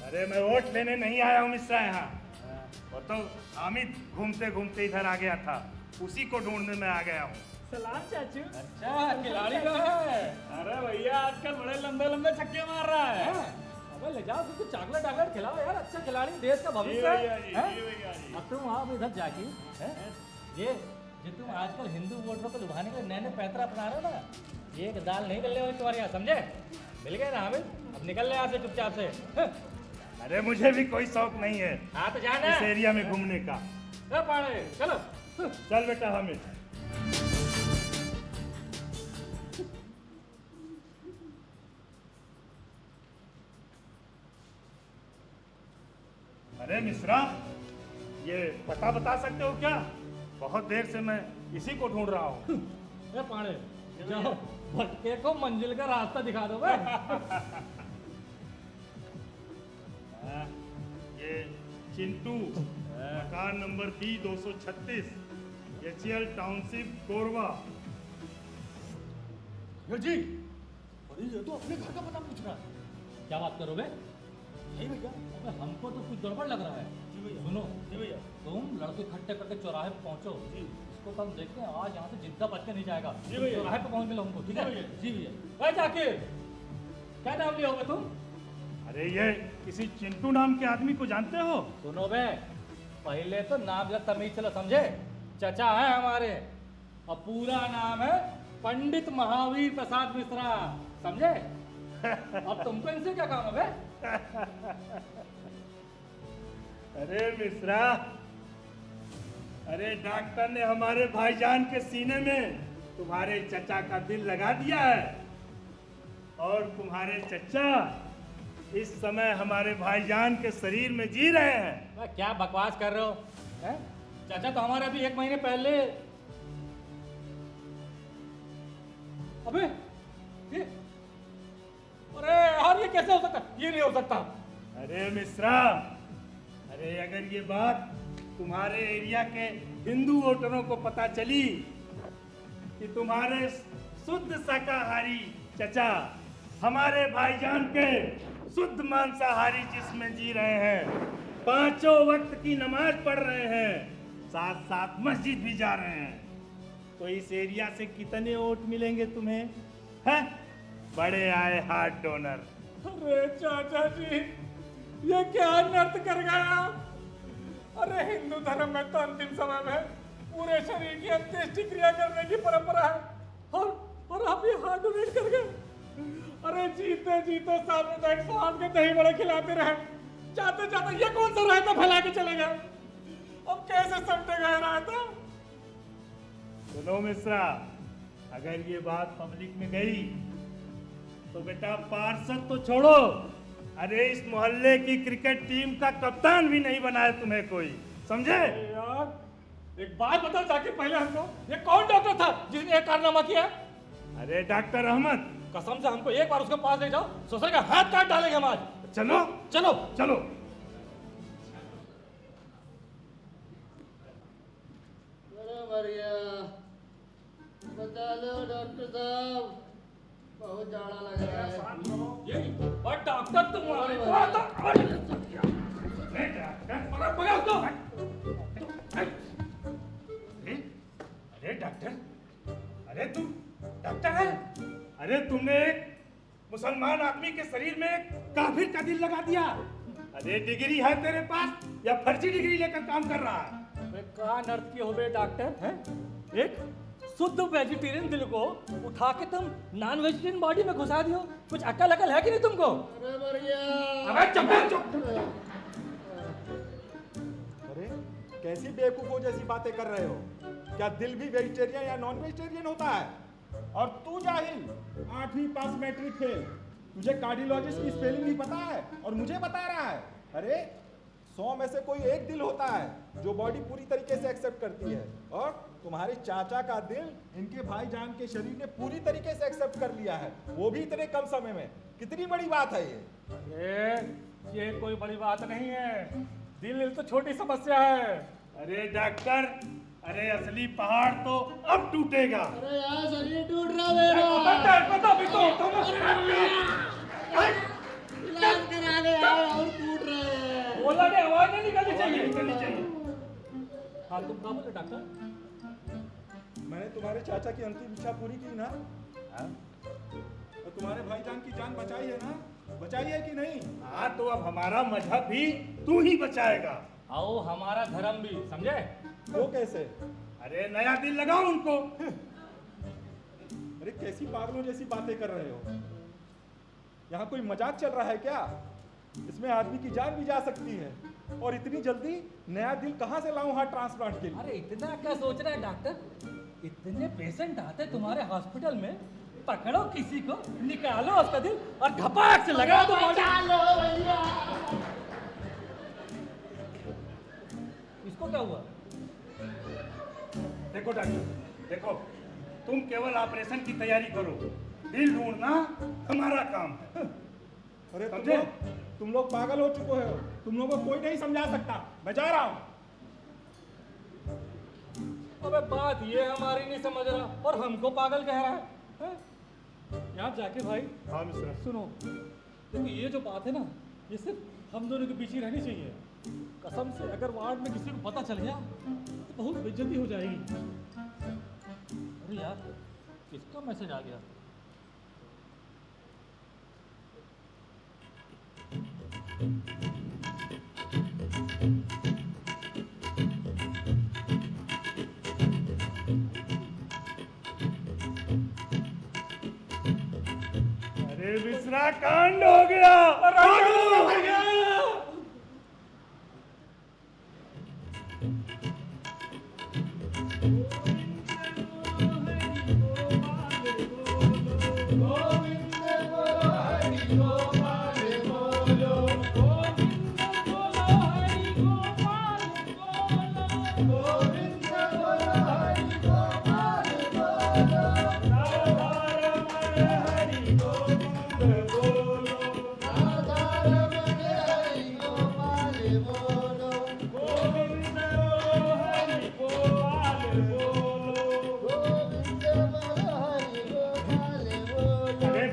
अरे मैं वोट लेने नहीं आया हूँ मिश्रा यहाँ। वो तो हामिद घूमते घूमते इधर आ गया था, उसी को ढूंढने में आ गया हूँ। सलाम चाचू। अच्छा, खिलाड़ी का है। अरे भैया आजकल बड़े लंबे लंबे छक्के मार रहा है। अबे ले जाओ कुछ चॉकलेट आकलेट खिलाओ यार, अच्छा खिलाड़ी, देश का भविष्य है। अब तुम आप इधर जाके ये जो तुम आजकल हिंदू वोटरों को लुभाने के लिए नए नए पैतरा अपना रहे हो ना, ये एक दाल नहीं गलने वाली तुम्हारे यहाँ, समझे? मिल गए ना हामिद, अब निकल ले यहाँ से चुपचाप से। अरे मुझे भी कोई शौक नहीं है हाँ तो जाना इस एरिया में घूमने का। पाड़े चलो। चल बेटा हामिद। अरे मिश्रा, ये पता बता सकते हो क्या बहुत देर से मैं इसी को ढूंढ रहा हूँ। ए पाड़े जाओ भटके को मंजिल का रास्ता दिखा दो बे। ये चिंटू, मकान number B236, HL township, Korba. जी अरे ये तो अपने घर का पता पूछ रहा है। क्या बात करो बे? नहीं भैया। अबे हमको तो कुछ गड़बड़ लग रहा है। जी भैया। सुनो जी भैया। तुम लड़के इकट्ठे करके चौराहे पे पहुंचो। जी। इसको तो हम देखते हैं आज यहाँ से जिंदा बच के नहीं जाएगा। जी भैया। चौराहे पे पहुंच मिलो हमको, ठीक है? जी भैया। जी भैया। भाई जाकिर, क्या नाम लिया होगा तुम? अरे ये किसी चिंटू नाम के आदमी को जानते हो? सुनो बे, पहले तो नाम का तमीज चलो समझे। चचा है हमारे और पूरा नाम है पंडित महावीर प्रसाद मिश्रा, समझे? अब तुमको इनसे क्या काम है बे? अरे मिश्रा, अरे डॉक्टर ने हमारे भाईजान के सीने में तुम्हारे चचा का दिल लगा दिया है और तुम्हारे चचा इस समय हमारे भाईजान के शरीर में जी रहे हैं। मैं क्या बकवास कर रहे हो हैं? चाचा तो हमारे अभी 1 महीने पहले। अबे ये, अरे यार ये कैसे हो सकता? ये नहीं हो सकता। अरे मिश्रा, अरे अगर ये बात तुम्हारे एरिया के हिंदू वोटरों को पता चली कि तुम्हारे शुद्ध शाकाहारी चचा हमारे भाईजान के शुद्ध मांसाहारी जिस्म जी रहे हैं, 5 वक्त की नमाज पढ़ रहे हैं, साथ साथ मस्जिद भी जा रहे हैं, तो इस एरिया से कितने वोट मिलेंगे तुम्हें? हैं? बड़े आए हार्ट डोनर। अरे चाचा जी ये क्या नर्त कर गया? अरे हिंदू धर्म में तो अंतिम समय में पूरे शरीर की अंत्येष्टि क्रिया करने की परंपरा है और आप ये हार्ट डोनेट कर गए। अरे जीते जीते सामुदायिक स्वाद के दही बड़े खिलाते रहे, जाते जाते ये कौन सा रायता फैला के चले गए? अब कैसे समझेगा ये रायता? सुनो मिश्रा, अगर ये बात पब्लिक में गई तो बेटा पार्षद तो छोड़ो, अरे इस मोहल्ले की क्रिकेट टीम का कप्तान भी नहीं बनाया तुम्हें कोई, समझे? यार एक बात बताओ जाके पहले हमको, ये कौन डॉक्टर था जिसने एक कारनामा किया? अरे डॉक्टर अहमद। कसम से हमको एक बार उसके पास ले जाओ, सोचा का हाथ काट डालेंगे हम आज। चलो चलो चलो। बढ़िया, बता लो डॉक्टर साहब, बहुत जाड़ा लग रहा है। ये और डॉक्टर तुम्हारे अरे डॉक्टर, अरे तुम डॉक्टर है? अरे तुमने एक मुसलमान आदमी के शरीर में एक काफिर का दिल लगा दिया। अरे डिग्री है तेरे पास या फर्जी डिग्री लेकर काम कर रहा है? कहा नर्त की हो बे डॉक्टर हैं? एक शुद्ध वेजिटेरियन दिल को उठा के तुम नॉन वेजिटेरियन बॉडी में घुसा दियो, कुछ अकल है कि नहीं तुमको? अरे बढ़िया। अबे चुप। अरे कैसी बेवकूफों जैसी बातें कर रहे हो? क्या दिल भी वेजिटेरियन या नॉन वेजिटेरियन होता है? और तू जाहिल, 8वीं पास मैट्रिक फेल, तुझे कार्डियोलॉजिस्ट की स्पेलिंग नहीं पता है और मुझे बता रहा है? अरे 100 में से कोई एक दिल होता है जो बॉडी पूरी तरीके से एक्सेप्ट करती है, और तुम्हारे चाचा का दिल इनके भाईजान के शरीर ने पूरी तरीके से एक्सेप्ट कर लिया है, वो भी इतने कम समय में। कितनी बड़ी बात है ये? अरे ये कोई बड़ी बात नहीं है, दिल तो छोटी समस्या है। अरे डॉक्टर, अरे असली पहाड़ तो अब टूटेगा। अरे यार शरीर टूट रहा है मेरा। इलाज करा ले यार, और टूट रहा है। बोला ने आवाज नहीं निकलनी चाहिए। हाँ तुम क्या बोले डॉक्टर? मैंने तुम्हारे चाचा की अंतिम इच्छा पूरी की ना? तो तुम्हारे भाईजान की जान बचाई है ना? बचाई है कि नहीं? हाँ तो अब हमारा मजहब भी तू ही बचाएगा। आओ हमारा धर्म भी, समझे? वो कैसे? अरे नया दिल लगाओ उनको। अरे कैसी पागलों जैसी बातें कर रहे हो? यहाँ कोई मजाक चल रहा है क्या? इसमें आदमी की जान भी जा सकती है, और इतनी जल्दी नया दिल कहाँ से लाऊं हार्ट ट्रांसप्लांट के लिए? अरे इतना क्या सोच रहे हैं डॉक्टर? इतने पेशेंट आते तुम्हारे हॉस्पिटल में, पकड़ो किसी को, निकालो उसका दिल और धपाक से लगा दो। इसको क्या हुआ? देखो डॉक्टर, देखो तुम केवल ऑपरेशन की तैयारी करो, दिल ढूंढना हमारा काम है। अरे समझे? तुम लोग पागल हो चुके हो, तुम लोगों को कोई नहीं समझा सकता, मैं जा रहा हूँ। अबे बात ये हमारी नहीं समझ रहा और हमको पागल कह रहा है? यहाँ जाके भाई, हाँ मिश्रा, सुनो, देखो ये जो बात है ना, ये सिर्फ हम दोनों के बीच ही रहनी चाहिए। कसम से अगर वार्ड में किसी को पता चल गया तो बहुत बेइज्जती हो जाएगी। अरे यार, किसका मैसेज आ गया? अरे मिश्रा, कांड हो गया।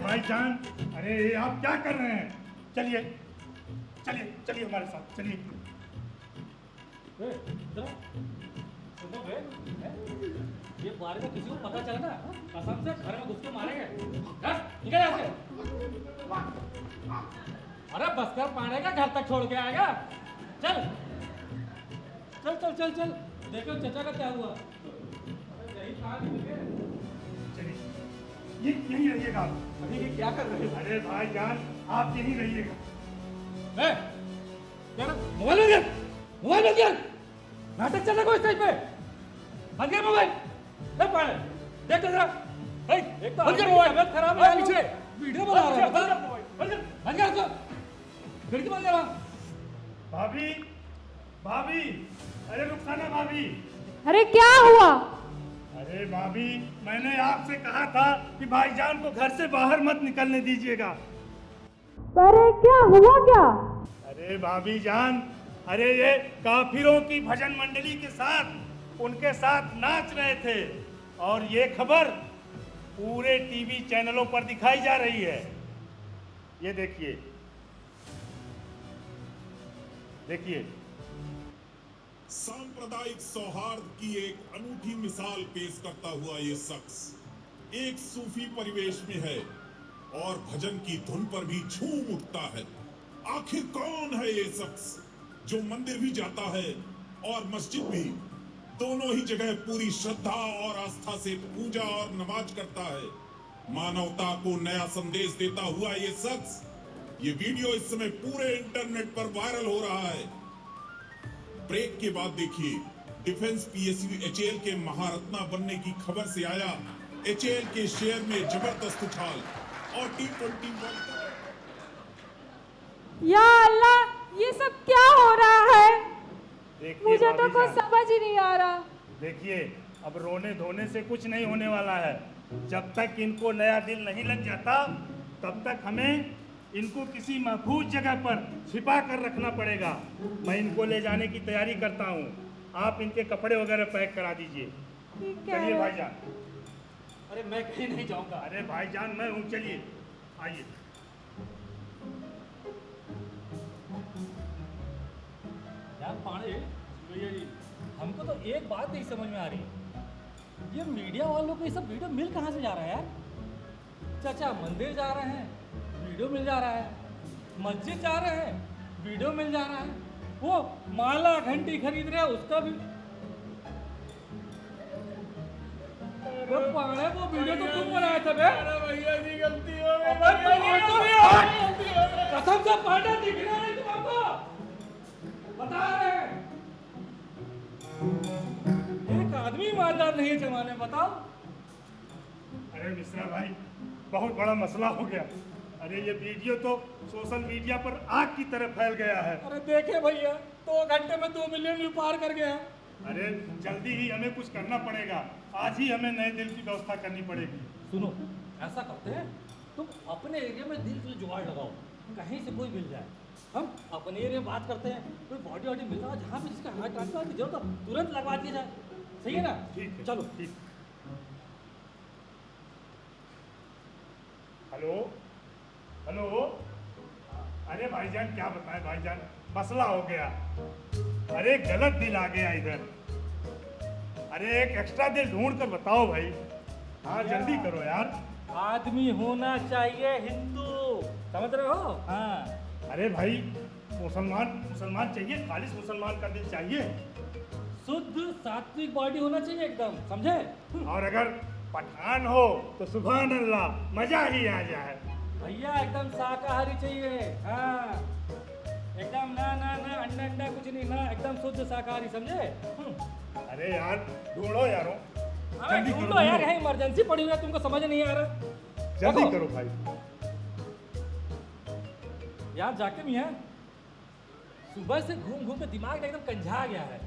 भाईजान, अरे आप क्या कर रहे हैं? चलिए चलिए चलिए हमारे साथ चलिए। ये बारे में किसी को पता चला ना, कसम से घर में घुस के मारेंगे। निकल यहाँ से। अरे बस्कर पाने का घर तक छोड़ के आएगा। चल चल चल चल चल, देखो चचा का क्या हुआ। चलिए, ये यहीं रहिएगा। अरे ये क्या कर रहे हो? अरे भाईजान, आप यहीं रहिएगा। मोबाइल में मोबाइल में नाटक चल रहा है स्टेज पे। बंद कर मोबाइल। देख जरा, एक तो मोबाइल खराब है, पीछे वीडियो बना रहा है। बंद कर इसको, खिड़की बंद करा। भाभी, भाभी, अरे रुखसाना भाभी। अरे क्या हुआ? अरे भाभी, मैंने आपसे कहा था कि भाईजान को घर से बाहर मत निकलने दीजिएगा। अरे क्या हुआ क्या? अरे भाभी जान, अरे ये काफिरों की भजन मंडली के साथ उनके साथ नाच रहे थे और ये खबर पूरे टीवी चैनलों पर दिखाई जा रही है। ये देखिए, देखिए। सांप्रदायिक सौहार्द की एक अनूठी मिसाल पेश करता हुआ ये शख्स एक सूफी परिवेश में है और भजन की धुन पर भी झूम उठता है। आखिर कौन है ये शख्स जो मंदिर भी जाता है और मस्जिद भी, दोनों ही जगह पूरी श्रद्धा और आस्था से पूजा और नमाज करता है। मानवता को नया संदेश देता हुआ ये शख्स, ये वीडियो इस समय पूरे इंटरनेट पर वायरल हो रहा है। ब्रेक के बाद देखिए, डिफेंस पीएसयू एचएएल के महारत्ना बनने की खबर से आया एचएएल के शेयर में जबरदस्त उछाल और T20 वर्ल्ड कप। या अल्लाह, ये सब क्या हो रहा है? मुझे तो कुछ जान, समझ ही नहीं आ रहा। देखिए, अब रोने धोने से कुछ नहीं होने वाला है। जब तक इनको नया दिल नहीं लग जाता, तब तक हमें इनको किसी महफूज जगह पर छिपा कर रखना पड़ेगा। मैं इनको ले जाने की तैयारी करता हूँ, आप इनके कपड़े वगैरह पैक करा दीजिए। चलिए भाईजान। अरे मैं कहीं नहीं जाऊंगा। अरे भाईजान, मैं हूँ, चलिए आइए। यार पांडे भैया जी, हमको तो एक बात नहीं समझ में आ रही, ये मीडिया वालों को ये सब वीडियो मिल कहाँ से जा रहा है यार? चाचा मंदिर जा रहे हैं, वीडियो मिल जा रहा है, मस्जिद जा रहे हैं, वीडियो मिल जा रहा है, वो माला घंटी खरीद रहे हैं, उसका भी। पाड़े वो वीडियो तो तुम बनाया था बे? भैया जी गलती हो गई। कसम से पांडा दिख रहा है तुमको, बता रहे हैं। एक आदमी ईमानदार नहीं है जमाने, बताओ। अरे मिश्रा भाई, बहुत बड़ा मसला हो गया। अरे ये वीडियो तो सोशल मीडिया पर आग की तरह फैल गया है। अरे देखे भैया, 2 घंटे में 2 मिलियन व्यू पार कर गया। अरे जल्दी ही हमें कुछ करना पड़ेगा, आज ही हमें नए दिल की व्यवस्था करनी पड़ेगी। सुनो, ऐसा करते हैं, तुम अपने एरिया में दिल के जुगाड़ लगाओ, कहीं से कोई मिल जाए। हम अपने एरिया में बात करते हैं, कोई बॉडी वॉडी मिल रहा है जहाँ पे जिसका हार्ट ट्रांसप्लांट की जरूरत हो तुरंत लगवा दिया जाए। सही है ना? ठीक है, चलो। ठीक। हेलो हेलो, अरे भाईजान क्या बताएं भाईजान, मसला हो गया। अरे गलत दिल आ गया इधर। अरे एक एक्स्ट्रा दिल ढूंढ कर बताओ भाई। हाँ जल्दी करो यार। आदमी होना चाहिए हिंदू, समझ रहे हो? हाँ। अरे भाई मुसलमान चाहिए, खालिश मुसलमान का दिल चाहिए। शुद्ध सात्विक बॉडी होना चाहिए एकदम, समझे? और अगर पठान हो तो सुभान अल्लाह, मजा ही आ जाए। भैया एकदम शाकाहारी चाहिए। हाँ, एकदम ना ना ना अंडा अंडा कुछ नहीं ना, एकदम शुद्ध शाकाहारी, समझे? अरे यार ढूंढो यारो, जल्दी करो। ढूंढो यार, यहाँ इमरजेंसी पड़ी हुई है, तुमको समझ नहीं आ रहा। जल्दी करो भाई। यार जाके मियाँ, सुबह से घूम घूम के दिमाग एकदम कंझा गया है।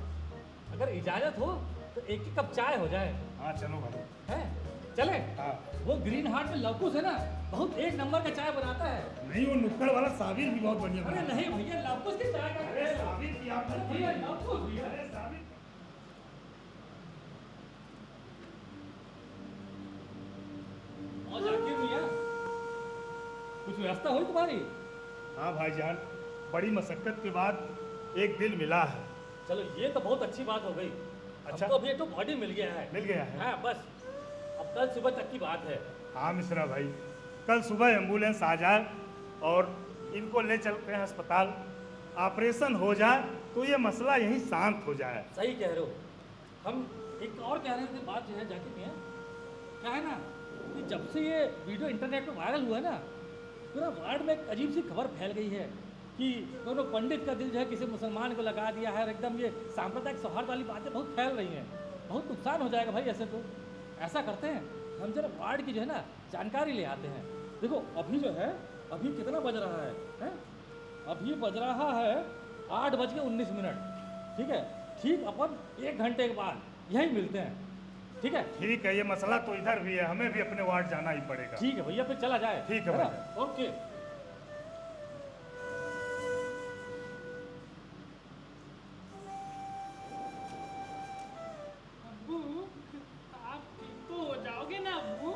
अगर इजाजत हो तो एक ही कप चाय हो जाए। हाँ चलो भाई। है चले? हाँ। वो ग्रीन हार्ट में लवकुश है ना, बहुत एक नंबर का चाय बनाता है। नहीं, वो नुक्कड़ वाला साबिर भी बहुत बढ़िया अरे बनाता है। नहीं भैया, लवकुश की चाय का। अरे साबिर की आप भैया लवकुश भैया। अरे साबिर। और जाकिर भैया, कुछ व्यवस्था हुई तुम्हारी? हाँ भाईजान, बड़ी मशक्कत के बाद एक दिल मिला है। चलो ये तो बहुत अच्छी बात हो गई। अच्छा। हमको अभी एक तो बॉडी मिल गया है। मिल गया है। हाँ बस, अब कल सुबह तक की बात है। हाँ मिश्रा भाई, कल सुबह एम्बुलेंस आ जाए और इनको ले चलते हैं अस्पताल, ऑपरेशन हो जाए तो ये मसला यहीं शांत हो जाए। सही कह रहे हो। हम एक और कह रहे थे बात जो है जाकिर भैया, क्या है ना कि जब से ये वीडियो इंटरनेट पे वायरल हुआ है ना, पूरा वार्ड में एक अजीब सी खबर फैल गई है कि दोनों पंडित का दिल जो है किसी मुसलमान को लगा दिया है, और एकदम ये सांप्रदायिक सौहार्द वाली बातें बहुत फैल रही हैं। बहुत नुकसान हो जाएगा भाई ऐसे तो। ऐसा करते हैं, हम जरा वार्ड की जो है ना जानकारी ले आते हैं। देखो अभी जो है, अभी कितना बज रहा है? अभी बज रहा है 8:19। ठीक है, ठीक अपन 1 घंटे के बाद यहीं मिलते हैं। ठीक है? ठीक है, ये मसला तो इधर भी है, हमें भी अपने वार्ड जाना ही पड़ेगा। ठीक है भैया, फिर चला जाए। ठीक है ना? भैया। ओके। अब्बू, आप ठीक तो हो जाओगे ना अब्बू?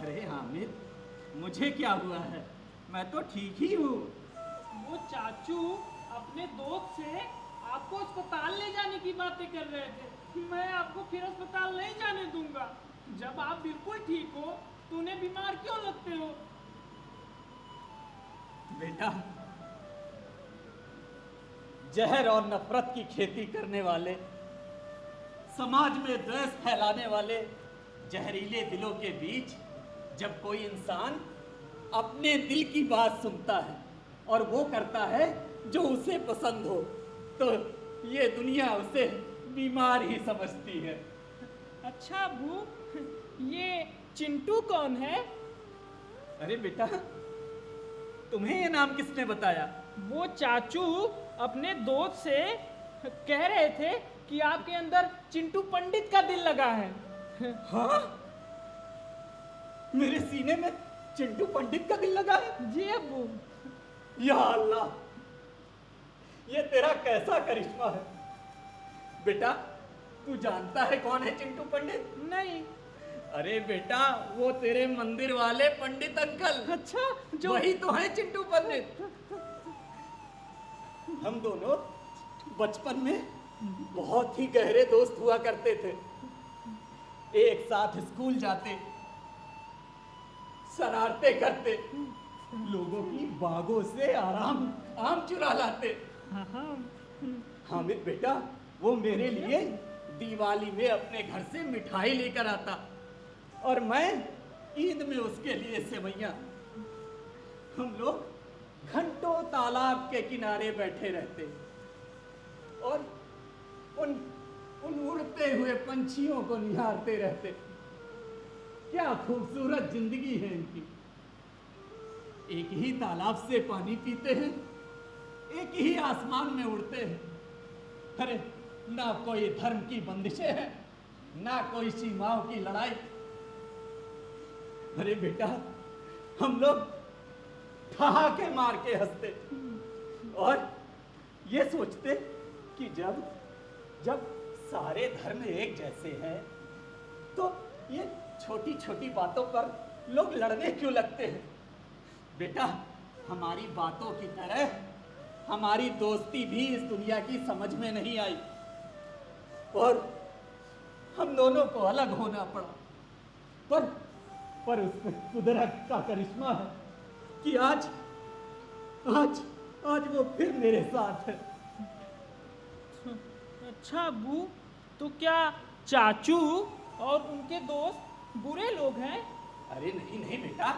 अरे हामिद, मुझे क्या हुआ है? मैं तो ठीक ही हूँ। वो चाचू अपने दोस्त से आपको अस्पताल ले जाने की बातें कर रहे थे। मैं आपको फिर अस्पताल नहीं जाने दूंगा। जब आप बिल्कुल ठीक हो तो उन्हें बीमार क्यों लगते हो? बेटा, जहर और नफरत की खेती करने वाले, समाज में द्वेष फैलाने वाले जहरीले दिलों के बीच जब कोई इंसान अपने दिल की बात सुनता है और वो करता है जो उसे पसंद हो, तो ये दुनिया उसे बीमार ही समझती है। अच्छा अब्बू, ये चिंटू कौन है? अरे बेटा, तुम्हें ये नाम किसने बताया? वो चाचू अपने दोस्त से कह रहे थे कि आपके अंदर चिंटू पंडित का दिल लगा है। हाँ? मेरे सीने में चिंटू पंडित का दिल लगा है? जी अब्बू। या अल्लाह, ये तेरा कैसा करिश्मा है। बेटा, तू जानता है कौन है चिंटू पंडित? नहीं। अरे बेटा, वो तेरे मंदिर वाले पंडित अंकल। अच्छा, जो वही तो है चिंटू पंडित। हम दोनों बचपन में बहुत ही गहरे दोस्त हुआ करते थे। एक साथ स्कूल जाते, शरारतें करते, लोगों की बागों से आम चुरा लाते। हामिद बेटा, वो मेरे लिए दिवाली में अपने घर से मिठाई लेकर आता और मैं ईद में उसके लिए सेवैयां। हम लोग घंटों तालाब के किनारे बैठे रहते और उन उड़ते हुए पंछियों को निहारते रहते। क्या खूबसूरत जिंदगी है इनकी। एक ही तालाब से पानी पीते हैं, एक ही आसमान में उड़ते हैं। अरे ना कोई धर्म की बंदिशें हैं, ना कोई सीमाओं की लड़ाई। अरे बेटा, हम लोग ठहाके मार के हंसते और ये सोचते कि जब जब सारे धर्म एक जैसे हैं तो ये छोटी छोटी बातों पर लोग लड़ने क्यों लगते हैं। बेटा, हमारी बातों की तरह हमारी दोस्ती भी इस दुनिया की समझ में नहीं आई और हम दोनों को अलग होना पड़ा। पर उसमें कुदरत का करिश्मा है कि आज आज आज वो फिर मेरे साथ है। अच्छा अब्बू, तो क्या चाचू और उनके दोस्त बुरे लोग हैं? अरे नहीं नहीं बेटा,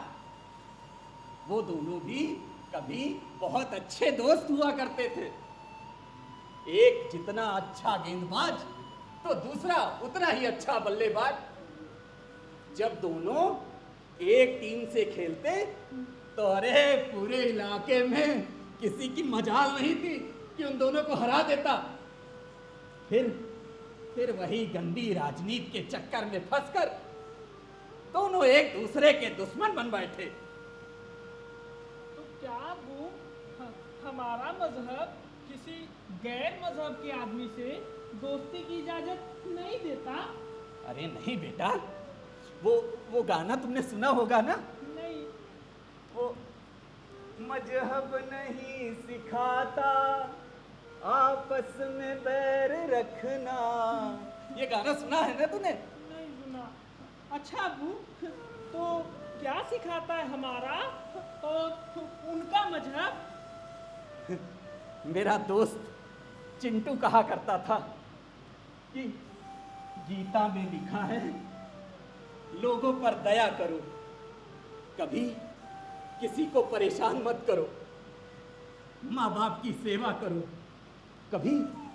वो दोनों भी कभी बहुत अच्छे दोस्त हुआ करते थे। एक जितना अच्छा गेंदबाज तो दूसरा उतना ही अच्छा बल्लेबाज। जब दोनों एक टीम से खेलते तो अरे पूरे इलाके में किसी की मजाल नहीं थी कि उन दोनों को हरा देता। फिर वही गंदी राजनीति के चक्कर में फंसकर दोनों एक दूसरे के दुश्मन बन बैठे। तो क्या अब्बू, हमारा मजहब किसी गैर मजहब के आदमी से दोस्ती की इजाजत नहीं देता? अरे नहीं बेटा, वो गाना तुमने सुना होगा ना? नहीं। वो मजहब नहीं सिखाता आपस में बैर रखना, ये गाना सुना है ना तूने? नहीं सुना। अच्छा अब्बू, तो क्या सिखाता है हमारा और उनका मजहब? मेरा दोस्त चिंटू कहा करता था कि गीता में लिखा है लोगों पर दया करो, कभी किसी को परेशान मत करो, माँ बाप की सेवा करो, कभी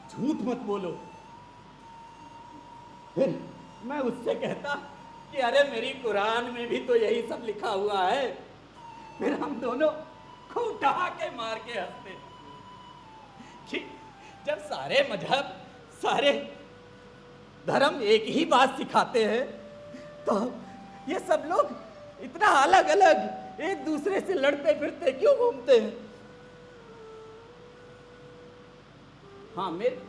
झूठ मत बोलो। फिर मैं उससे कहता कि अरे मेरी कुरान में भी तो यही सब लिखा हुआ है। फिर हम दोनों खूब ठहाके मार के हंसते कि जब सारे मजहब सारे धर्म एक ही बात सिखाते हैं तो ये सब लोग इतना अलग अलग एक दूसरे से लड़ते फिरते क्यों घूमते हैं। हामिद,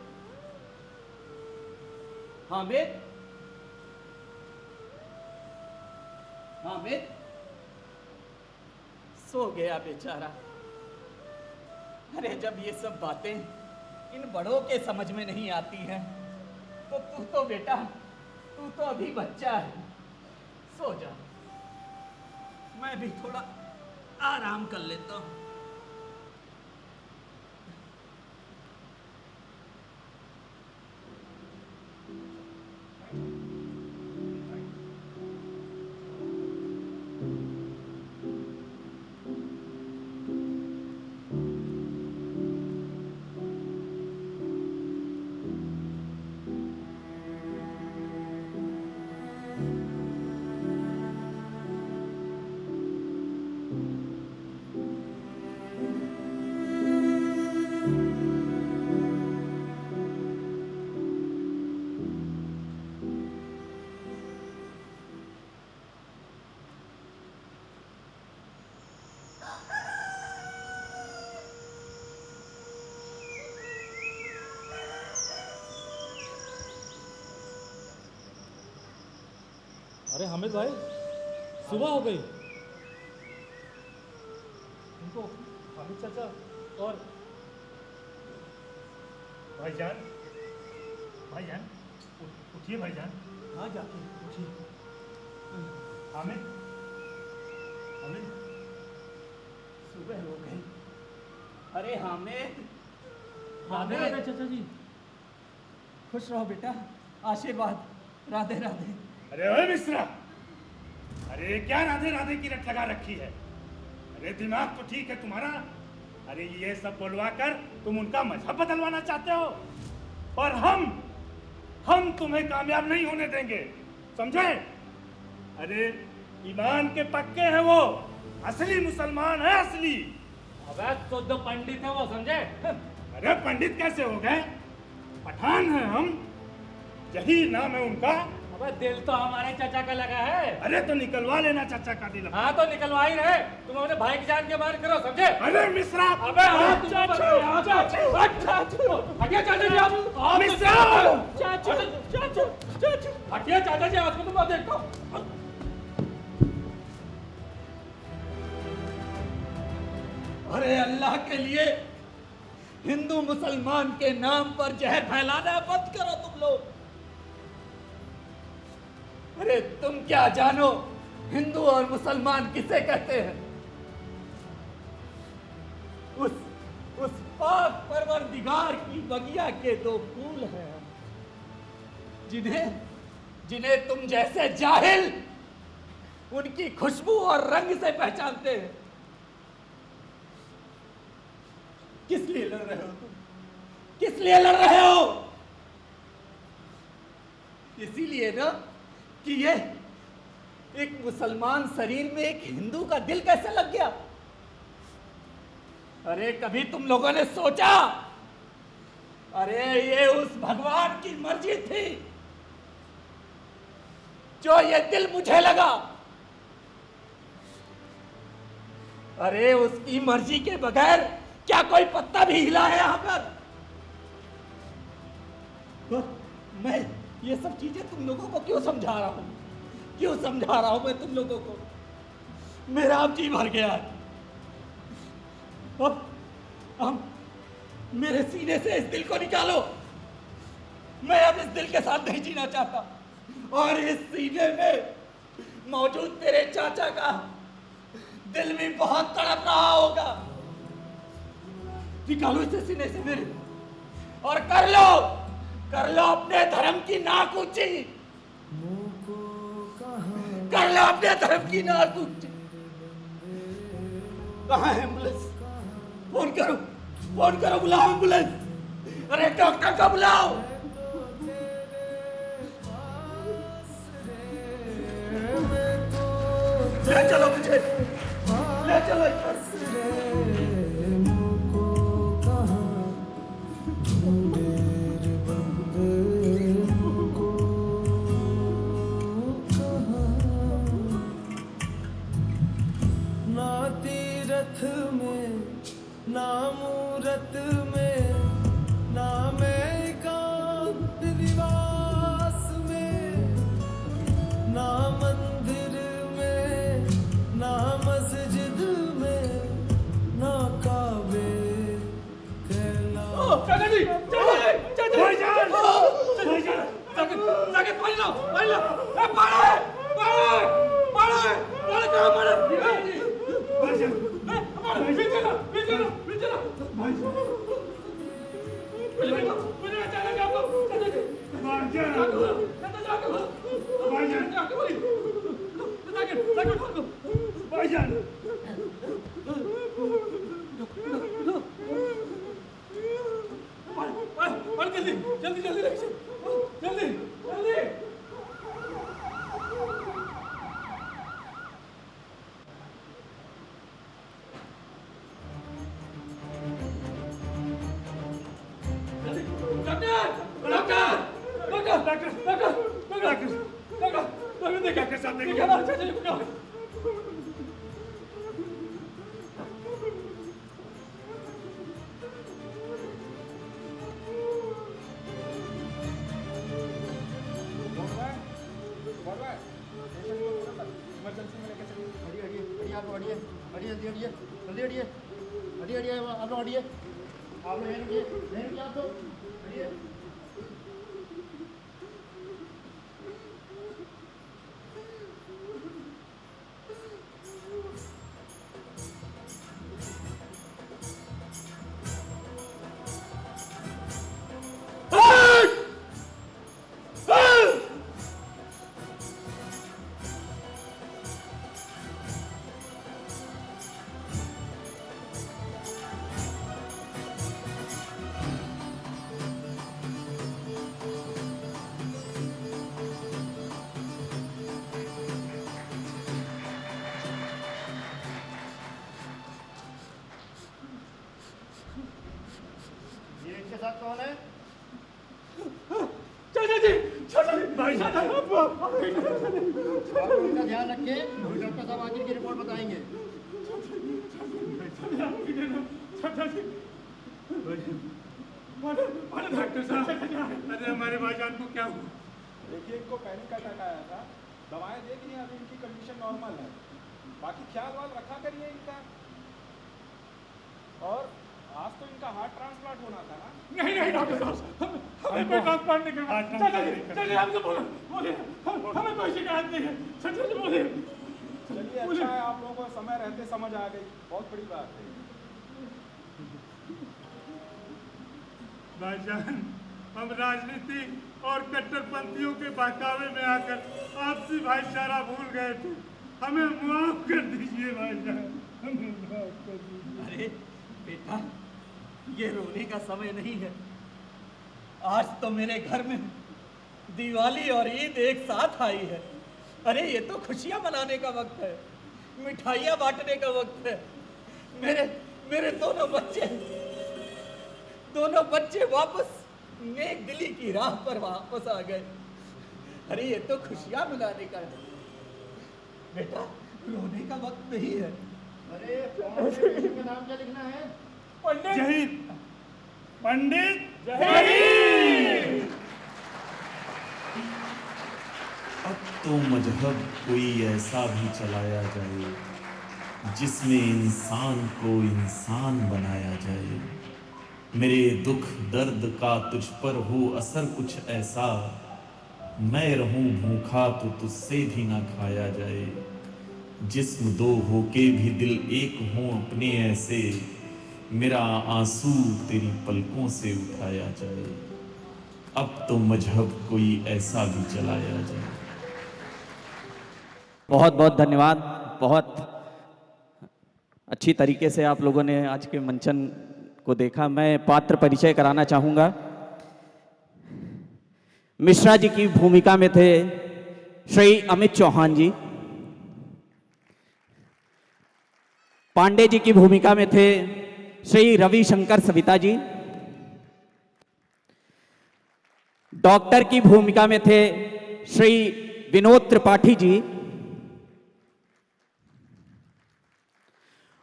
हामिद, हामिद सो गया बेचारा। अरे जब ये सब बातें इन बड़ों के समझ में नहीं आती हैं तो तू तो बेटा, तू तो अभी बच्चा है, सो जा, मैं भी थोड़ा आराम कर लेता हूँ। अरे हामिद भाई, सुबह हो गई। इनको हामिद चाचा और भाईजान, भाईजान उठिए भाईजान। हाँ जाके उठिए। हामिद, हामिद सुबह हो गई। अरे हामिद, राधे राधे चाचा जी। खुश रहो बेटा, आशीर्वाद। राधे राधे। अरे ओए मिश्रा, अरे क्या राधे राधे की रट लगा रखी है? अरे दिमाग तो ठीक है तुम्हारा। अरे ये सब बोलवा कर तुम उनका मजहब बदलवाना चाहते हो, पर हम तुम्हें कामयाब नहीं होने देंगे, समझे? अरे ईमान के पक्के हैं वो, असली मुसलमान है, असली। अबे शुद्ध पंडित है वो, समझे? अरे पंडित कैसे हो गए? पठान हैं हम, यही नाम है उनका। अबे दिल तो हमारे चाचा का लगा है। अरे तो निकलवा लेना चाचा का दिल। हाँ तो निकलवा ही रहे, तुम अपने भाई की जान के बारे करो, समझे? अरे मिश्रा, अबे चाचू, हटिया चाचा जी, आप मिश्रा, हटिया चाचा जी, आपको तो मैं देखता हूँ। अरे अल्लाह के लिए हिंदू मुसलमान के नाम पर जहर फैलाना बंद करो तुम लोग। अरे तुम क्या जानो हिंदू और मुसलमान किसे कहते हैं? उस पाक परवरदिगार की बगिया के दो फूल हैं जिन्हें तुम जैसे जाहिल उनकी खुशबू और रंग से पहचानते हैं। किस लिए लड़ रहे हो तुम? किस लिए लड़ रहे हो? इसीलिए ना कि ये एक मुसलमान शरीर में एक हिंदू का दिल कैसे लग गया? अरे कभी तुम लोगों ने सोचा? अरे ये उस भगवान की मर्जी थी जो ये दिल मुझे लगा। अरे उसकी मर्जी के बगैर क्या कोई पत्ता भी हिला है यहां पर? तो मैं ये सब चीजें तुम लोगों को क्यों समझा रहा हूं? क्यों समझा रहा हूं मैं तुम लोगों को? मेरा अब जी भर गया है। अब मेरे सीने से इस दिल को निकालो। मैं अब इस दिल के साथ नहीं जीना चाहता। और इस सीने में मौजूद तेरे चाचा का दिल भी बहुत तड़प रहा होगा। निकालो इसे सीने से मेरे और कर लो अपने धर्म की नाक ऊंची। कर लो अपने धर्म की नाक ऊंची। कहाँ है एम्बुलेंस? फोन करो, बुलाओ एम्बुलेंस। अरे डॉक्टर को बुलाओ। ले चलो मुझे, ले चलो। ना तीरथ में, ना मूरत में, ना मैं एकांत निवास में, ना मंदिर में, ना मस्जिद में, ना काबे कैलाश। चाचा जी, भाईजान, जाके पानी लाओ, जल्दी। डॉक्टर साहब देखिए। साथ कौन है? उनका ध्यान रखें, डॉक्टर साहब आखिर की रिपोर्ट बताएंगे। डॉक्टर साहब, अरे हमारे भाईजान को क्या हुआ? देखिए, इनको पैनिक अटैक आया था, दवाएं दे दी, अभी इनकी कंडीशन नॉर्मल है। बाकी ख्याल वाल रखा करिए इनका। और आज तो इनका हार्ट ट्रांसप्लांट होना था ना? नहीं डॉक्टर साहब, हमें कोई ट्रांसप्लांट नहीं करना। चलिए हमसे बोलो, हमें कोई शिकायत नहीं है। चलिए बोलिए। चलिए, अच्छा है आप लोगों को समय रहते समझ आ गई, बहुत बड़ी बात है। भाईजान, हम राजनीति और कट्टरपंथियों के बहकावे में आकर आपसी भाईचारा भूल गए थे। हमें माफ कर दीजिए भाईजान, हमें माफ कर दीजिए। अरे बेटा, ये रोने का समय नहीं है। आज तो मेरे घर में दिवाली और ईद एक साथ आई है। अरे ये तो खुशियां मनाने का वक्त है, मिठाइयां बांटने का वक्त है। मेरे दोनों बच्चे वापस नेक दिली की राह पर वापस आ गए। अरे ये तो खुशियां मनाने का है बेटा, रोने का वक्त नहीं है। अरे फॉर्म में पेशेंट का नाम क्या लिखना है? पंडित जहीर। अब तो मजहब कोई ऐसा भी चलाया जाए जिसमें इंसान को इंसान बनाया जाए। मेरे दुख दर्द का तुझ पर हो असर कुछ ऐसा, मैं रहूं भूखा तो तुझसे भी ना खाया जाए। जिस्म दो होके भी दिल एक हों अपने ऐसे, मेरा आंसू तेरी पलकों से उठाया जाए। अब तो मजहब कोई ऐसा भी चलाया जाए। बहुत बहुत धन्यवाद। बहुत अच्छी तरीके से आप लोगों ने आज के मंचन को देखा। मैं पात्र परिचय कराना चाहूँगा। मिश्रा जी की भूमिका में थे श्री अमित चौहान जी। पांडे जी की भूमिका में थे श्री रविशंकर सविता जी। डॉक्टर की भूमिका में थे श्री विनोद त्रिपाठी जी।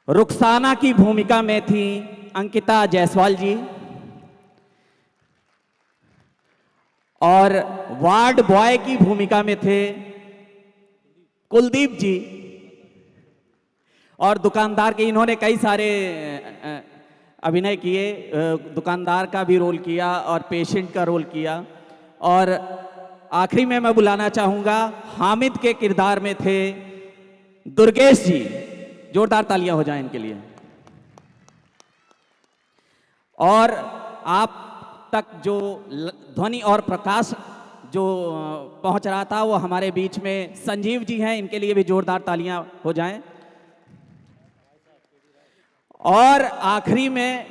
रुखसाना की भूमिका में थी अंकिता जायसवाल जी। और वार्ड बॉय की भूमिका में थे कुलदीप जी। और दुकानदार के इन्होंने कई सारे अभिनय किए, दुकानदार का भी रोल किया और पेशेंट का रोल किया। और आखिरी में मैं बुलाना चाहूंगा, हामिद के किरदार में थे दुर्गेश जी। जोरदार तालियां हो जाएं इनके लिए। और आप तक जो ध्वनि और प्रकाश जो पहुंच रहा था वो हमारे बीच में संजीव जी हैं, इनके लिए भी जोरदार तालियां हो जाएं। और आखिरी में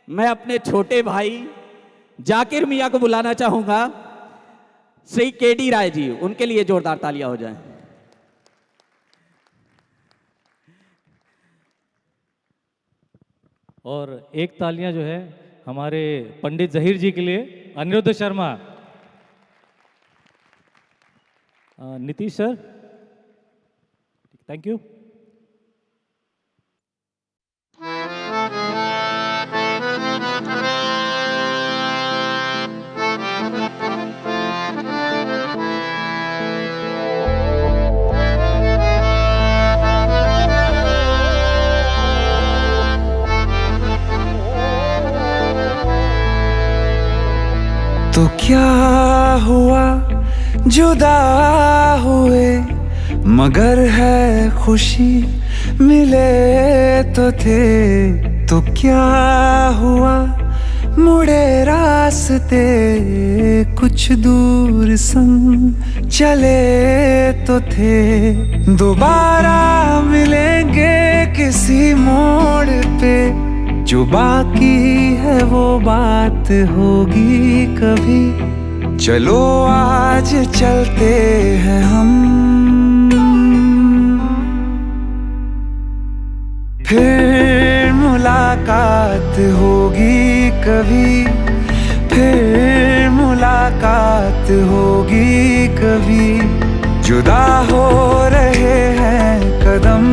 मैं अपने छोटे भाई जाकिर मियां को बुलाना चाहूंगा, श्री केडी राय जी, उनके लिए जोरदार तालियां हो जाएं। और एक तालियां जो है हमारे पंडित जहीर जी के लिए। Anirudh Sharma, Nitish sir, thank you. तो क्या हुआ जुदा हुए, मगर है खुशी मिले तो थे। तो क्या हुआ मुड़े रास्ते, कुछ दूर संग चले तो थे। दोबारा मिलेंगे किसी मोड़ पे, जो बाकी है वो बात होगी कभी। चलो आज चलते हैं हम, फिर मुलाकात होगी कभी, फिर मुलाकात होगी जुदा हो रहे हैं कदम,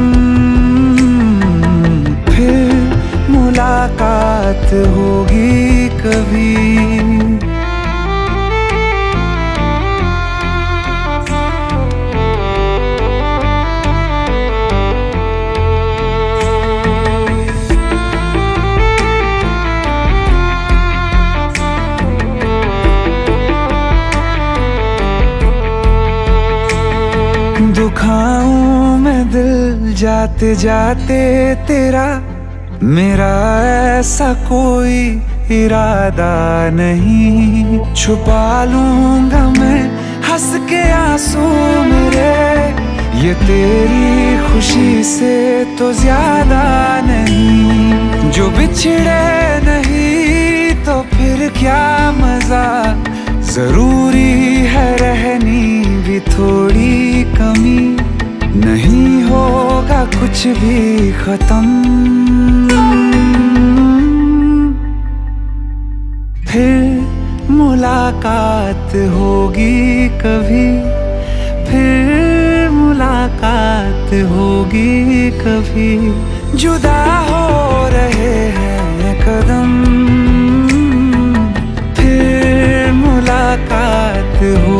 फिर मुलाकात होगी कभी। दुखाऊं मैं दिल जाते जाते तेरा, मेरा ऐसा कोई इरादा नहीं। छुपा लूंगा मैं हंस के आंसू मेरे, ये तेरी खुशी से तो ज्यादा नहीं। जो बिछड़े नहीं तो फिर क्या मजा, जरूरी है रहनी भी थोड़ी कमी। नहीं होगा कुछ भी खत्म, फिर मुलाकात होगी कभी, फिर मुलाकात होगी कभी। जुदा हो रहे हैं कदम, फिर मुलाकात हो